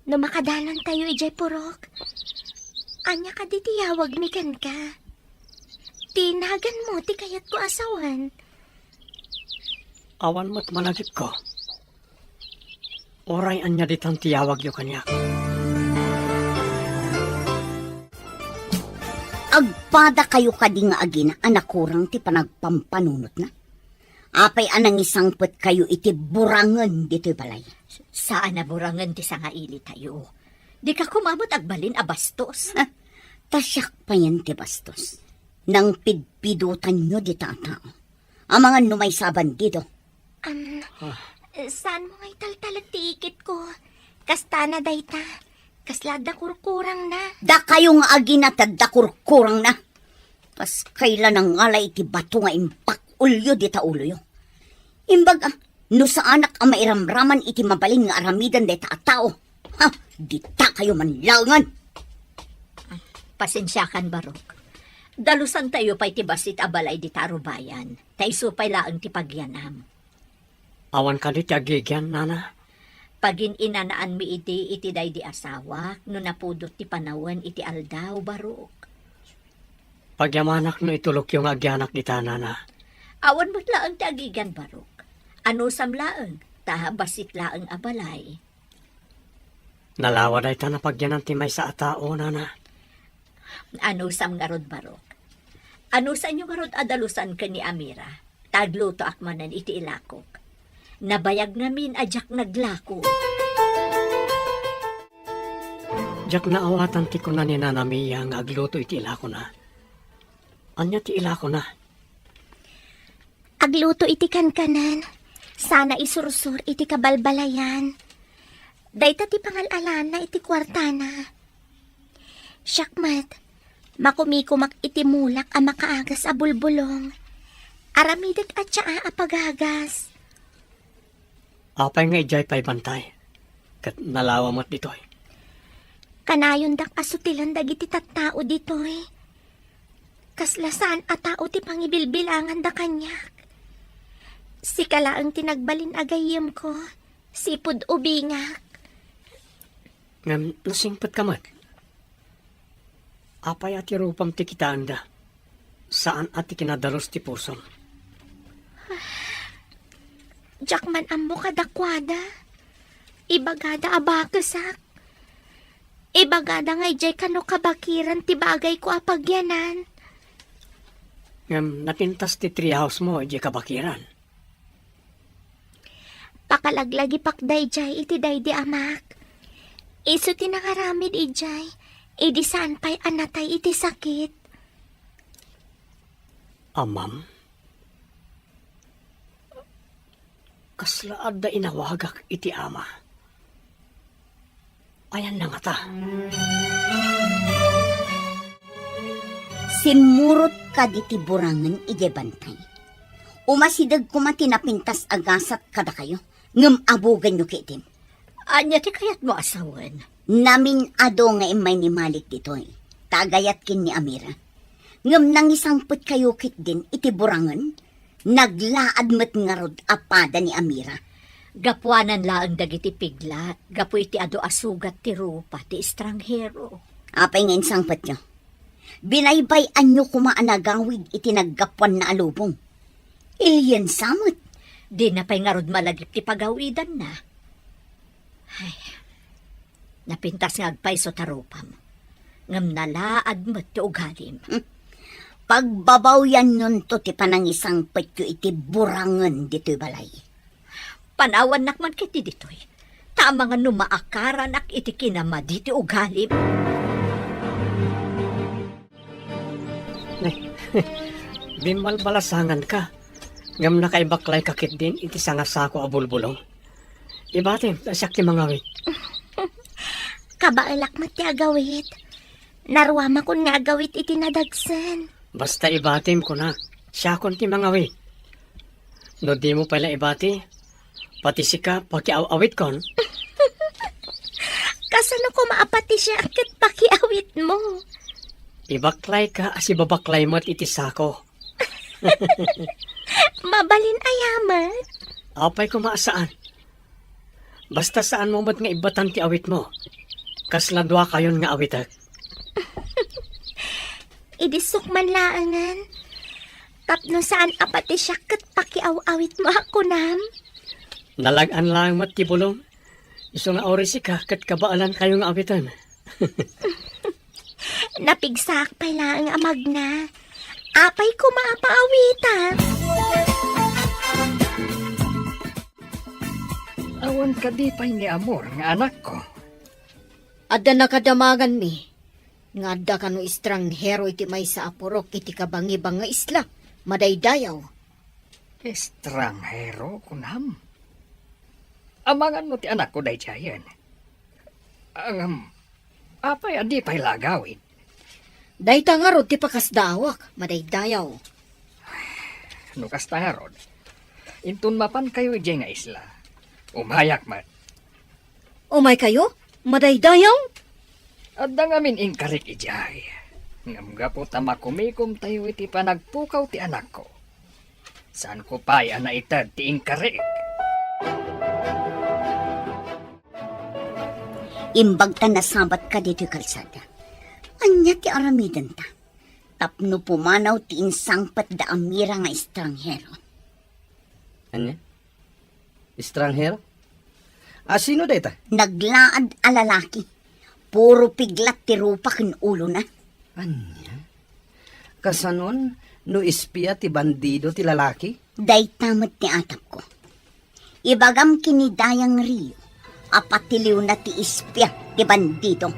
No makadalan tayo ijay purok. Anya ka di tiyawag mi kan ka. Tinagan mo ti kayat ko asawan. Awan mo't malagip ko. Oray anya ditang tiyawag yo kanyak. Agpada kayo kadi nga agina anak kurang ti panagpampanunot na. Apay anang isangpet kayo iti burangan dito'y balay. Saan na burangan ti sangaili tayo? Di ka kumamot agbalin a bastos. Tasyak pa yan ti bastos. Nang pidpidutan nyo di tatao. Ang mga numay saban dito. Saan mo ngay taltalag ti ikit ko? Kasta na dayta. Kaslada kurkurang na. Da kayo nga aginatad da kurkurang na. Pas kailan ang alay iti bato nga impak ulyo di tauluyo. Imbag no sa anak ang mairamraman iti mabaling nga aramidan di taatao. Ha, di ta kayo manlangan. Pasensyakan barok. Dalusan tayo pa'y tibasit abalay di tarubayan. Taiso pa'y laang ti pagyanam. Awan ka di agigyan, nana. Pagin inanaan mi iti day di asawa, no napudot ti panawan iti aldaw barok. Pagyamanak no itulok yung agyanak di nana. Awan mo't laang ti agigan barok. Ano samlaang, tahabasit laang abalay. Nalawa day ta na pagyanan ti may sa atao, nana. Ano sam nga rod barok. Ano sa inyo nga rod adalusan ka ni Amira, tagluto akmanan iti ilakok. Nabayag namin ajak naglako. Jak naawatan ti ko na ni Nana Mia nga agluto iti ilako na. Anya ti ilako na? Agluto iti kankanan. Sana isursur iti kabalbalayan. Dayta ti pangalalana iti kwartana. Syakmat, makumikumak iti mulak a makaagas a bulbulong. Aramidag at siya apagagas. Apay nga ijay pa'y bantay. Kat nalawamat ditoy. Kanayon dak asutilan dagiti tattao ditoy. Kaslasan at tao ti pangibilbilangan da kanyak. Si kalaang tinagbalin agayem ko, sipud ubingak. Ngam nasingpat ka mat. Apay ati rupam ti kitaan da. Saan ati kinadalos ti pusom? Jakman ambo kadakwada. Ibagada abakesak. Ibagada nga ijay kano kabakiran ti bagay ko apagyanan. Ngam napintas ti treehouse mo, ijay kabakiran. Pakalaglagi pakday jay iti daydi amak. Iso tinangaramid ijay. Idi saan pa'y anatay iti sakit. Amam? Kaslaad da inawagak iti ama. Ayan na nga ta. Sinmurot ka diti burangan ije bantay. Umasidag kumati na pintas agasat kada kayo. Ngam abugan nyo kitin. Anya ti kayat mo asawan. Namin ado nga imay ni Malik ditoy. Tagayat kin ni Amira. Ngam nang isangput kayo kit din iti burangan. Naglaad met nga rod apada ni Amira. Gapuanan laang dagiti piglat. Gapu iti ado asugat ti rupa ti estranghero. Apay nga insangput nyo. Binaybayan nyo kumaanagawid iti naggapuan na alubong. Ilyan samot. Di na pa'y nga rod malagip ti pagawidan na. Ay, napintas nga agpay so tarupam. Ngam nalaad mo ti ugalim. Pagbabaw yan nun to ti panangisang petyo iti burangan dito'y balay. Panawan nakman kiti ditoy. Tama nga numaakaran ak iti kinama diti ugalim. Bimalbalasangan ka. Ngam nakaibaklay kakit din iti sangasako a bulbulong. Ibatim, tasyak ti mga wit. Kabaalak mo ti agawit. Narwama ko nga agawit iti nadagsan. Basta ibatim ko na. Siya kon ti mga wit. No di mo pala ibati. Pati sika pakiawit kon. Kasano ko maapati siya akit pakiawit mo? Ibaklay ka asi babaklay mo't iti sako. Mabalin ayamat. Apay ko maasaan. Basta saan mo ba't nga ibatan ti awit mo. Kasladwa kayon nga awitak. Idisok man laangan. Tapno saan apati siya kat pakiawawit mo ako nam? Nalagan lang mat ti bulong. Iso nga orisi ka kat kabaalan kayo nga awitan. Napigsak pa lang amag na. Apay ko maapaawitan. Awan ka di pa'y ni Amor nga anak ko. Adda nakadamagan mi. Nga adda kano estranghero iti may sa apurok iti kabangibang nga isla. Madaydayaw. Estranghero kunam. Amangan mo ti anak ko day tiyayan. Apay adi pa'y lagawin. Dayta nga rod ti pakasdawak. Madaydayaw. Nukas tangarod. Intun mapan kayo ije nga isla. Umayak man. Umay kayo? Madaydayaw? At dangamin inkarik ijay. Ngam gapo tamakumikom tayo iti panagpukaw ti anak ko. Saan ko pa'y anaitad ti inkarik? Imbag ta nasabat ka dito kalsada. Anya ti aramidan ta. Tapno pumanaw ti insangpat da Amira nga estranghero. Anya? Estranghero? Sino deta? Naglaad a lalaki. Puro piglat ti rupa ken ulo na. Anya? Kasanon, no ispia ti bandido ti lalaki? Day tamat ti atap ko. Ibagam kinidayang Rio. Apatiliw na ti ispia ti bandido.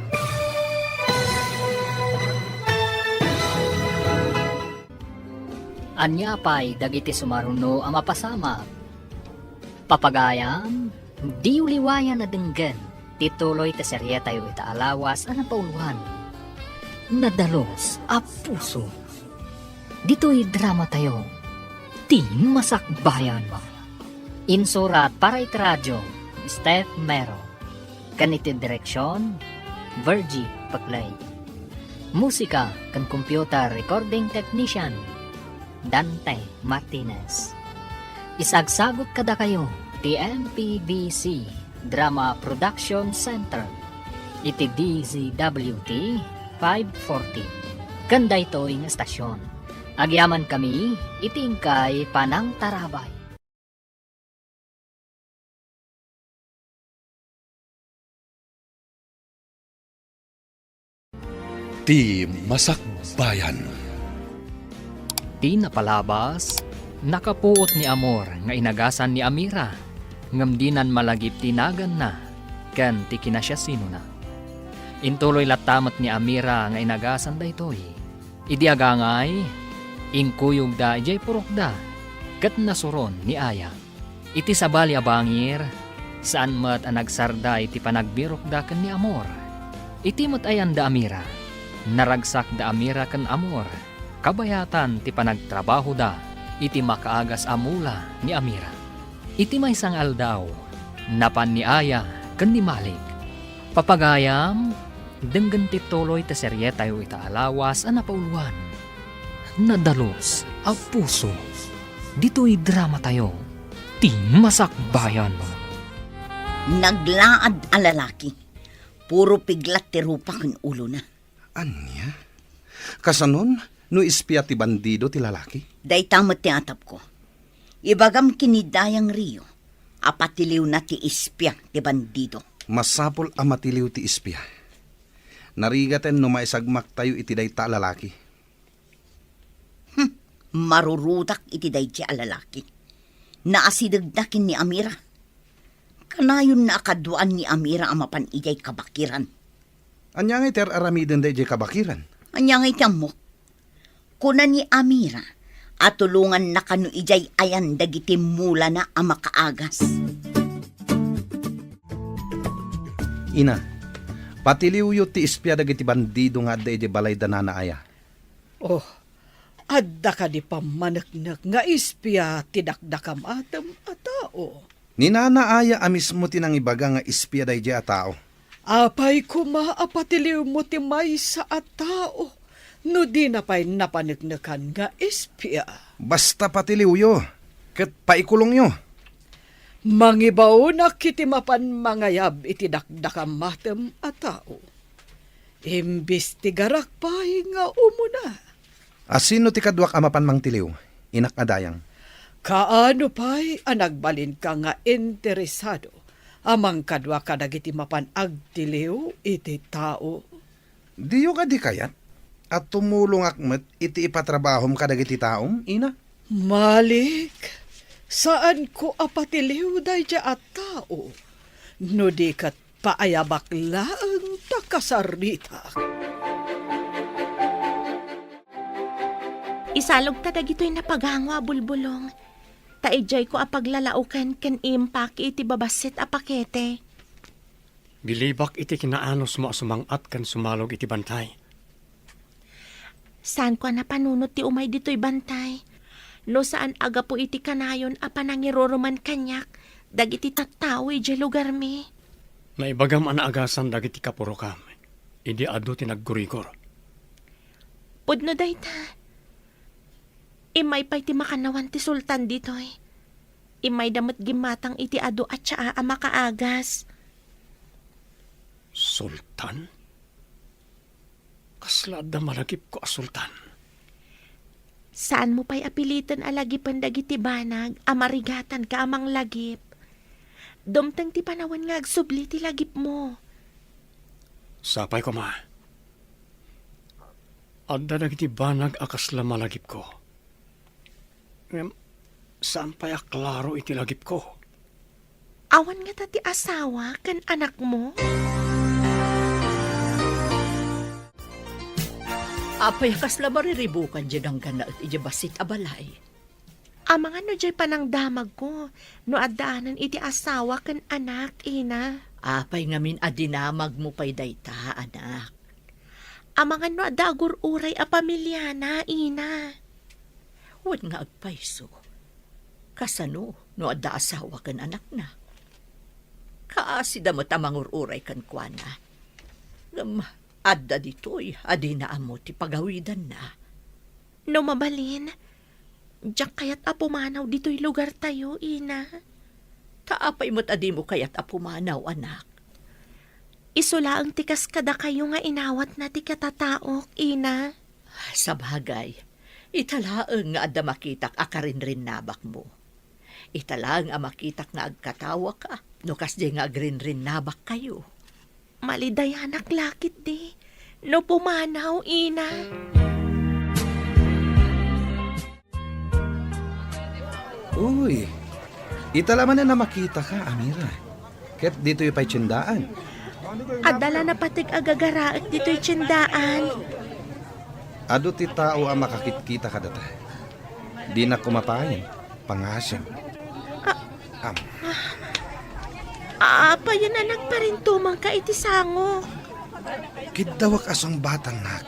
Anya pa'y dagiti sumaruno ang mapasama. Papagayam, di uliwayan na denggan, tituloy ta serye tayo itaalawas ang pauluhan. Nadalos a puso. Dito'y drama tayo. ti masakbayan. Insurat para itradyo, Steph Mero. Kaniti direksyon, Virgie Paglay. Musika kan computer recording technician, Dante Martinez. Isagsagot kada kayo, ti MPBC Drama Production Center. Iti DZWT 540. Kanda ito yung estasyon. Agyaman kami, itingkay Panang Tarabay. Ti Masakbayan. Ti napalabas, nakapuot ni Amor nga inagasan ni Amira, ngamdinan malagip tinagan na, kan ti kinasya sino na. Intuloy latamat ni Amira nga inagasan da itoy. Idi agangay, inkuyog da ijay purok da, kat nasuron ni Aya. Iti sabali abangir, saan mat anagsarda iti panagbirok da kan ni Amor. Iti mat ayan da Amira, naragsak da Amira kan Amor, kabayatan ti panagtrabaho da, iti makaagas amula ni Amira. Iti may sang aldaw, napan ni Aya kan ni Malik. Papagayam, denggan ti tuloy ta serye tayo itaalawas a napauluan. Nadalos a puso, dito'y drama tayo, ti masakbayan. Naglaad a lalaki. Puro piglat ti rupa kan ulo na. Anya? Kasanon, no ispya ti bandido ti lalaki? Day tamat ti atap ko. Ibagam kinidayang Rio. Apatiliw na ti ispya ti bandido. Masapol a matiliw ti ispya. Narigaten no maisagmak tayo iti dayta lalaki. Marurudak iti day ti alalaki. Naasidagdakin ni Amira. Kanayon na akaduan ni Amira ang mapan ijay kabakiran. Anya nga iter aramiden da ijay kabakiran? Anya nga itiyam mo. Kuna ni Amira, at tulungan na kanu ijay ayan dagiti mula na ang makaagas. Ina, patiliw yu ti ispya dagiti bandido nga da ijay balay da nanaaya. Oh, adda ka di pamanaknak nga ispya tidakdakam atam a tao. Ni nanaaya a mismo tinang ibaga nga ispya da ijay a tao. Apay kumaapatiliw mo ti may sa a tao. No di na pa'y napanagnakan nga ispya. Basta patiliw yu, kat paikulong yu. Mangibaw na kiti mapan mangayab iti dakdakam matem a tao. Imbis ti garak pa'y nga umuna. Asino ti kadwak amapan mang tiliw, inak adayang. Kaano pa'y anagbalin ka nga interesado. Amang kadwa ka dagiti mapan agtiliw iti tao. Diyo ka di kayat? At tumulong akmet iti ipatrabahom ka dagiti taom, ina? Malik, saan ko apatiliw day dya at tao? No di kat paayabak laang takasarita. Isalog ta dagito'y napagangwa bulbulong. Taijay ko apaglalaukan ken impak iti babasit a pakete. Bilibak iti kinaanos mo sumangat kan sumalog iti bantay. Saan ko napanunot ti umay dito'y bantay? No saan aga po iti kanayon a panangiroroman kanyak, dagiti tattaw iti lugar mi. Naibagam anaagasan dagiti kapurokam, idi adu ti naggurigor. Pudno dayta. Imay pa'y ti makanawan ti sultan dito'y. Imay damat gimatang iti adu at siya a makaagas. Sultan? Kaslad na malagip ko a sultan. Saan mo pa'y apilitan alagipan dagiti banag, amarigatan ka amang lagip. Dumtang ti panawan nga agsubli ti lagip mo. Sapay ko ma. Adda dagiti banag akasla malagip ko. Saan pa'y aklaro iti lagip ko? Awan nga tati asawa kan anak mo? Apay kasla mariribukan dyan ang gana at ijabasit abalay. Amang ano dyan panang damag ko, no addaanan iti asawa kan anak, ina. Apay ngamin adinamag mo pa'y dayta, anak. Amang ano adagur uray a pamilyana, ina. Huwag nga agpayso. Kasano no adda asawa kan anak na. Kaasida mo tamangururay kan kuana. Adda ditoy, adi na amo ti pagawidan na. No mabalin, diyak kayat apumanaw dito'y lugar tayo, ina. Kaapay mo't adi mo kayat apumanaw, anak. Isula ang tikas kada kayo nga inawat na ti katataok, ina. Sa bagay, italaang nga adda makitak akarin rin nabak mo. Italaang nga makitak nga agkatawa ka, no kasdi nga agrin rin nabak kayo. Malidayanak lakit di. No pumanaw, ina. Uy, italaman na makita ka, Amira. Ket dito yung pa'y tsindaan. Adala na patig agagaraak dito'y tsindaan. Ado ti tao ang makakitkita ka data. Di na kumapayan, pangasim. Apa yun anak pa rin tumang ka itisango. Kidawak asong batang nak.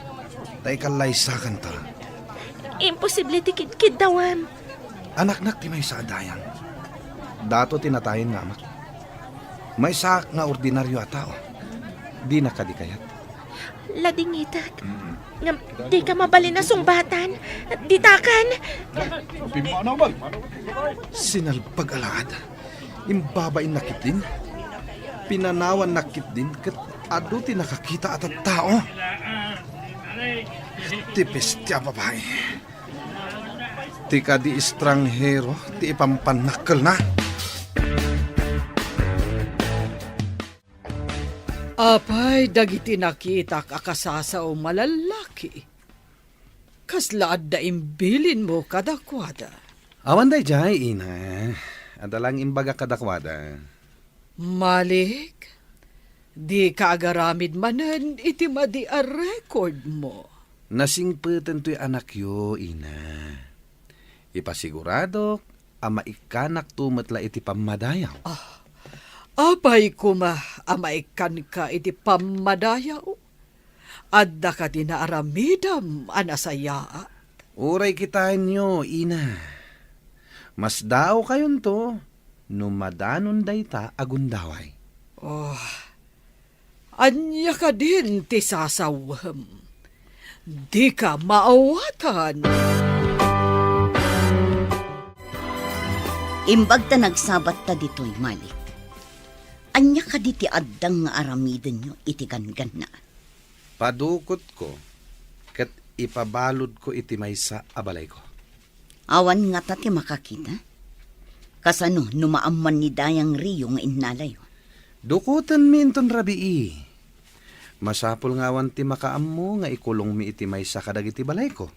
Tay kalaysakan ta. Imposible ti kidawam. Anak-nak ti may sa adayan. Dato tinatayin nga amak. May sak nga ordinaryo a tao. Di na kadikayat. Ladingitak. Ngam, di ka mabalin na sumbatan. Ditakan. Sinalpag-alad. Imbabain nakit din. Pinanawan nakit din. Kat ado ti nakakita at tao. Tipis ti a babae. Ti ka di estranghero. Ti ipampanakal na. Apay, dagiti nakita akasasaw malalaki. Kaslaad da imbilin mo kadakwada. Awan day jay, ina. Adalang imbaga kadakwada. Malik, di ka agaramid manan iti madi a record mo. Nasingpeten to'y anak yo, ina. Ipasigurado, ama ikanak tumatla iti pamadayaw. Apay kuma amaikan ka iti pamadayaw. Adda ka dinaaramidam anasayaat. Uray kitain nyo, ina. Mas daw kayon to, numadanon dayta agundaway. Anya ka din ti sasawam. Di ka maawatan. Imbag ta nagsabat ta dito'y Malik. Anya ka di ti addang nga aramiden nyo iti gangan na. Padukot ko, kat ipabalod ko iti maysa abalay ko. Awan nga ta ti makakita. Kasano numaamman ni Dayang Rio nga innalayo. Dukutan mi inton rabii. Masapol nga awan ti makaammo nga ikulong mi iti maysa kadag iti balay ko.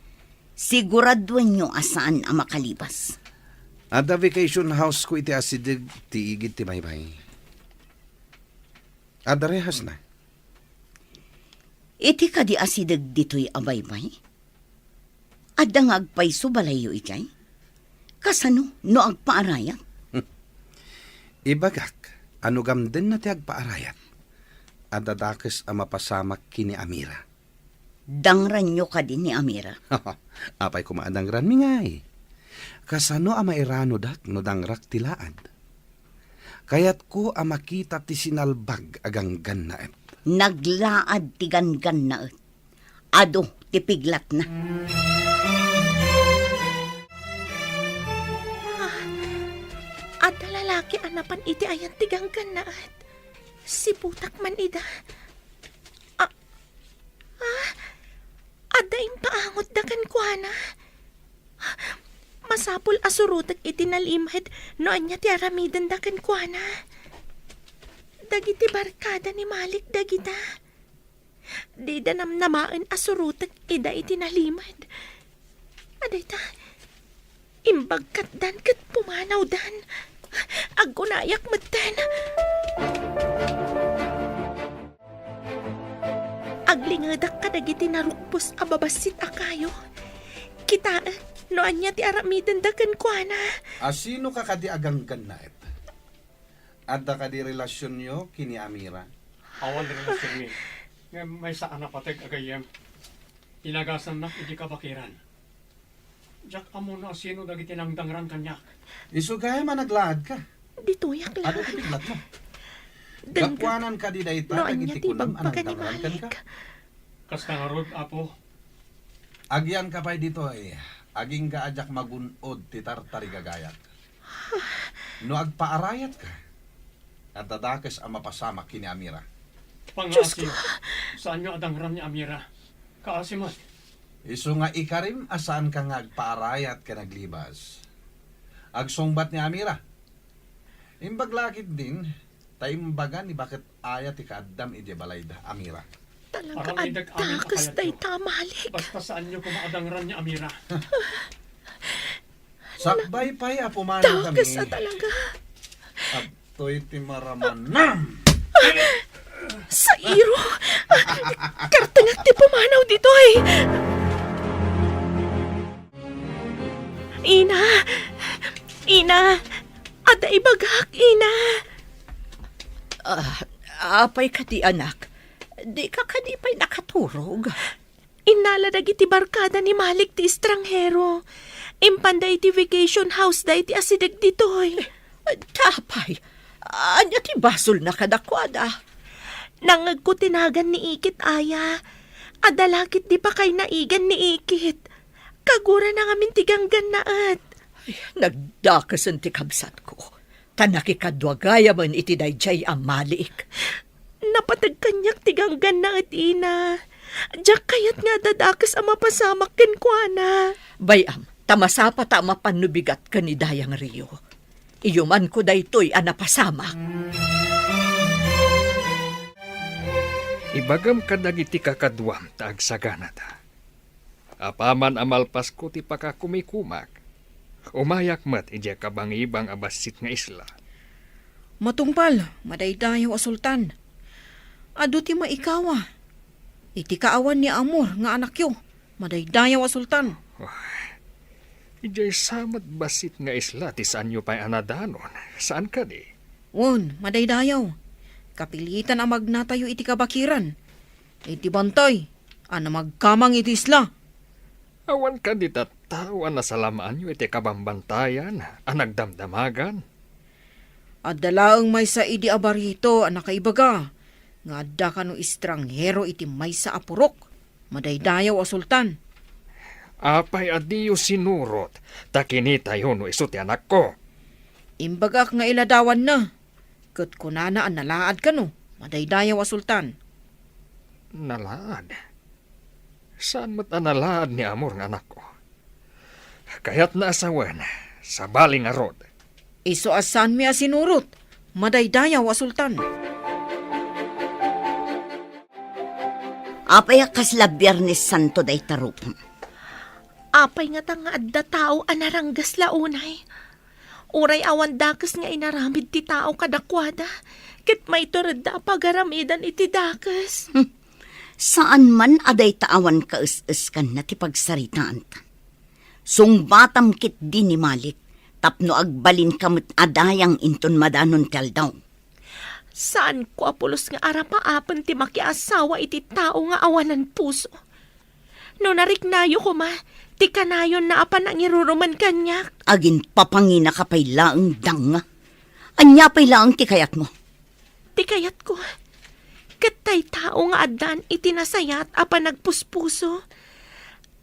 Siguraduan nyo asaan ang makalibas. Ada vacation house ko iti asidig ti igid ti baybay. Ada rehas na. Iti ka di asidag dito'y abaybay? Adda nga agpayso balayo itay? Kasano no agpaarayat? Ibagak, ano gamden na ti agpaarayat. Ada dakes ang mapasamak kini Amira. Dangran nyo ka din ni Amira. Apay kumaadangran mi ngay. Kasano ang mairano dak no dangrak tilaad. Kayat ko ang makita ti sinalbag agang gannaet. Naglaad ti gangan na et. Ado ti piglat na. At lalaki anapan iti ayan tiganggan na at. Si putak man ida. Ada impaangot da kan kuana. Masapul asurutak iti nalimhed no anya ti aramidan da kan kuana. Dagiti barkada ni Malik dagita. Di da namnamaan asurutak ida iti nalimhed. Aday ta, imbagkat dan kat pumanaw dan. Agunayak matan. Aglingadak ka dagiti narukpos ababasit akayo. Kita, no anya ti aramidan dakan kuana. Asino ka kadi agang gannaet? Adda kadi relasyon nyo kini Amira? Awan rin na sirmi. May saan na patag agayem. Inagasan na, hindi ka bakiran. Jak amo na sino dagiti nang dangran kanya. Isugay man naglaad ka. Dituyak Ano lang. ti piglat mo? Dangga. Kapwanan ka di dayta No, dagiti anya ti kunam anang bagpagan ni dangran kan ka. Malik. Kasta nga rod, apo. Agyan ka pa'y dito eh. Aging ka ajak magunod ti tartari gagayat. No agpaarayat ka. At dadakes ang mapasamak kini Amira. Pangasiyo. Saan nyo adangran ni Amira? Kaasimat. Isu nga ikarim asaan ka nga agpaarayat ka naglibas. Agsungbat ni Amira. Imbaglakit din, taimbaga ni bakit ayat ikaddam iti balayda Amira. Talaga Parang idag amin adakas akayat day ko. tamalik. Basta saan nyo kumaadangran ni Amira. Sakbay pa'y apumano kami. Dakas na talaga. At to'y timaramanam. Sa iro. Kartangag ti pumanaw dito eh. Ina. Ina. Ada ibagak, Ina. Apay ka di anak. Di ka kadipay nakaturog. Inala dagiti barkada ni Malik ti estranghero. Impanda iti vacation house da iti asidag ditoy. Tapay. Anya ti basol na kadakwada. Nangag ko tinagan ni Ikit aya. Adalakit di pa kay naigan ni Ikit. Kagura na ngamin tiganggan naat. Nagdakasan ti kabsat ko. Tanakikadwagaya man iti dayjay ang Malik. Napatag kanyak tiganggan naat, Ina. Diyak kayat nga dadakas ang mapasamak kenkwana. Bayam, tamasapa ta mapanubigat ka ni Dayang Rio. Iyuman ko daytoy anapasamak. Ibagam kadagiti kakadwam taag saganata. Apaman amalpas ko ti pakakumikumak. Umayak mat ija kabangibang abasit nga isla. Matungpal, madaydayaw a sultan. Adu ti maikawa. Iti kaawan ni Amor nga anak yo. Madaydayaw a sultan. Ijay samad basit nga isla ti saan nyo pa'y anadanon. Saan ka di? Won, madaydayaw. Kapilitan ang magnatayo iti kabakiran. Iti bantay, ana magkamang iti isla. Awan ka di tatawan na salamaan nyo iti kabambantayan. Anagdamdamagan. At dalaang may sa idi abarito ang nakaibaga. Nga adda ka no estranghero iti may sa apurok. Madaydayaw a sultan. Apay adiyo sinurot. Takini tayo no iso ti anak ko. Imbagak nga iladawan na. Kat kunana ang nalaad ka no. Madaydayaw a sultan. Nalaad? Saan mo't analaad ni Amor nga anak ko? Kaya't naasawan sa baling arod. Iso asan mi a sinurot. Madaydayaw a sultan. Apay kasla Biyernes Santo day tarupam. Apay nga tanga adda tao anaranggas launay. Uray awan dakas nga inaramid ti tao kadakwada. Kit may turad da pagaramidan iti dakas. Saan man aday taawan ka is kan na ti pagsaritaan ta. Sungbatam kit di ni Malik. Tapno agbalin kamot adayang inton madanon tel daw. Saan ko apulos nga arapaapan ti makiasawa iti tao nga awanan puso. No nariknayo ko ma, ti kanayon na apan ang iruruman kanyak. Agin papangina ka pay laang danga. Anya pay laang ti kayat mo. Ti kayat ko. Katay tao nga adan itinasayat apan nagpuspuso.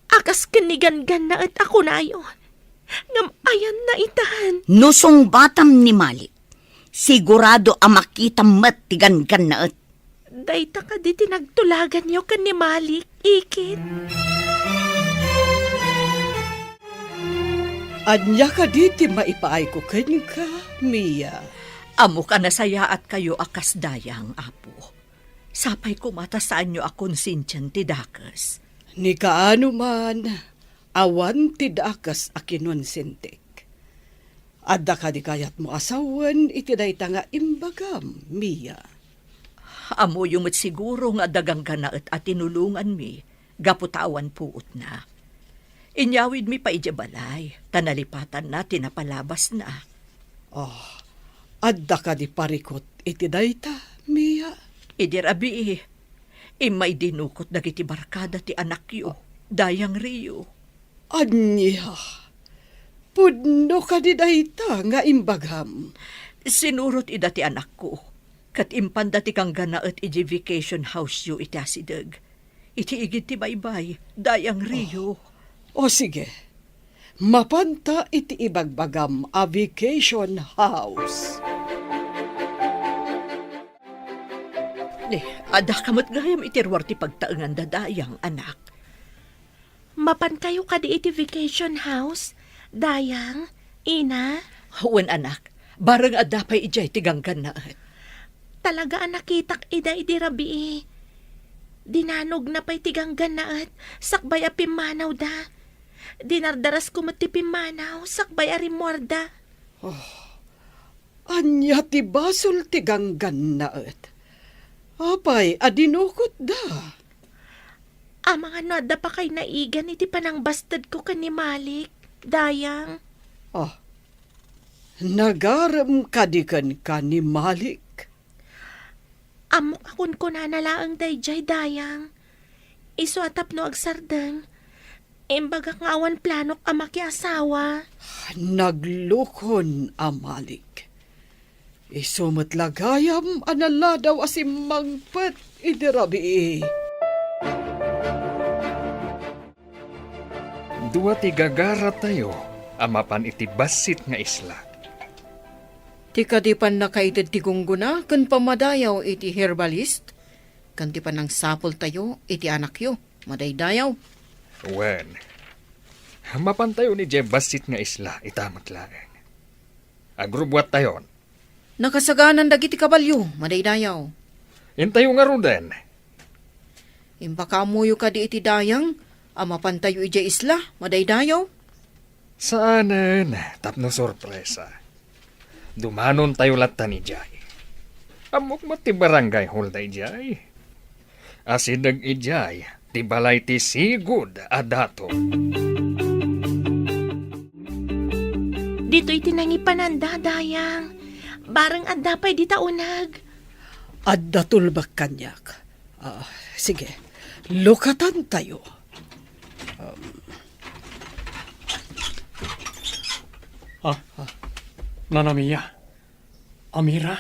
Akas kanigan-gan na at ako na yun. Ngam ayan na itahan. Nusong batam ni Malik. Sigurado ang makita mat tigan-gan na at. Dayta ka di tinagtulagan niyo kan ni Malik, Ikit. Anya ka diti maipaay ko ken ka, Mia. Amo ka nasaya at kayo akas dayang, apo. Sapay ko mata saan nyo akong sinsyan ti dakas. Ni kaano man, awan ti dakas akinon sintik. Adda ka di kayat mo asawan, iti dayta nga imbagam, Mia. Amo yung siguro nga dagang ka na at tinulungan mi, gaputawan puot na. Inyawid mi pa balay, tanalipatan na, tinapalabas na. Adda ka di parikot, iti dayta, Mia. Idi rabi, imay dinukot dagiti barkada ti anak yo, Dayang Rio. Anya, pudno ka di dayta nga imbagam. Sinurot ida ti anak ko. Kat impan dati kang ganaet iti vacation house yu iti asideg. Iti igit ti baybay, dayang Rio. O sige, mapanta iti ibagbagam a vacation house. Ada kamot gayam itirwar ti pagtaengan dadayang anak. Mapan kayo kadi iti vacation house? Dayang, ina? Huwan anak, bareng adapay ijay ti ganggan naet. Talaga nakitak ida iti rabii. Dinanog na pa'y tiganggan na at sakbay a pimanaw da. Dinardaras ko ti pimanaw, sakbay a rimorda. Anya ti basol ti ganggan naet. Apay, adinukot da. Mga nada pa kay naigan iti panang bastad ko kanimalik. Dayang. Nagaram kadikan ka ni Malik. Amok akon ko na nalaang dayjay dayang. Iso atap no agsardeng. Imbaga nga awan planok amaki asawa. Naglukon Malik. Isumatlagayam anala daw asim mangpet idirabi. Dua ti gagara tayo, amapan iti basit nga isla. Ti kadipan na kaitid ti gungguna, kan pamadayaw iti herbalist, kan ti panang sapol tayo iti anak yo, madaydayaw. Wen, mapan tayo ni Jeb basit nga isla, itamat laeng. Agrubwat tayon. Nakasaganan dagiti kabalyo, madaydayaw. Intayo nga ruden. Impakamuyo ka di iti dayang, amapan tayo iti isla, madaydayaw. Saanen, tapno sorpresa. Dumanon tayo latan ni Jay. Amok mo ti barangay hulday Jay. Asidag ijay, ti balay ti sigud adato. Dito itinangipananda dayang. Barang adapay di taunag. Adda tulbak kanyak. Sige, lukatan tayo. Nanamiya. Amira.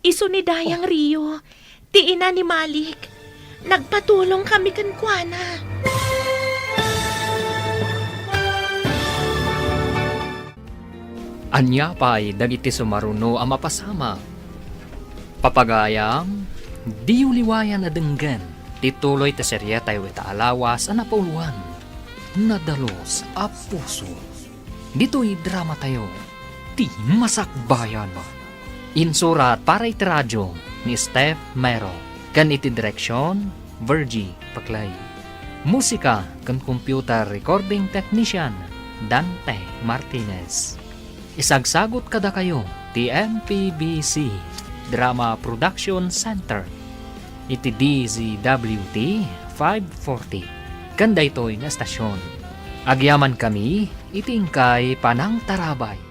Iso ni Dayang Rio. Ti ina ni Malik. Nagpatulong kami kankwana. Anya pa'y dagiti sumaruno ang mapasama. Papagayam, di uliwayan na denggan. Tituloy ta serye tayo ita alawas ang napauluan. Nadalos a puso. Dito'y drama tayo. Ti masakbayan mo. Insurat para iti radyo ni Steph Mero. Kan iti direksyon, Virgie Paklay. Musika kan computer recording technician, Dante Martinez. Isagsagot kada kayo, ti MPBC Drama Production Center. Iti DZWT 540. Kanda ito'y na stasyon. Agyaman kami, itingkay Panang Tarabay.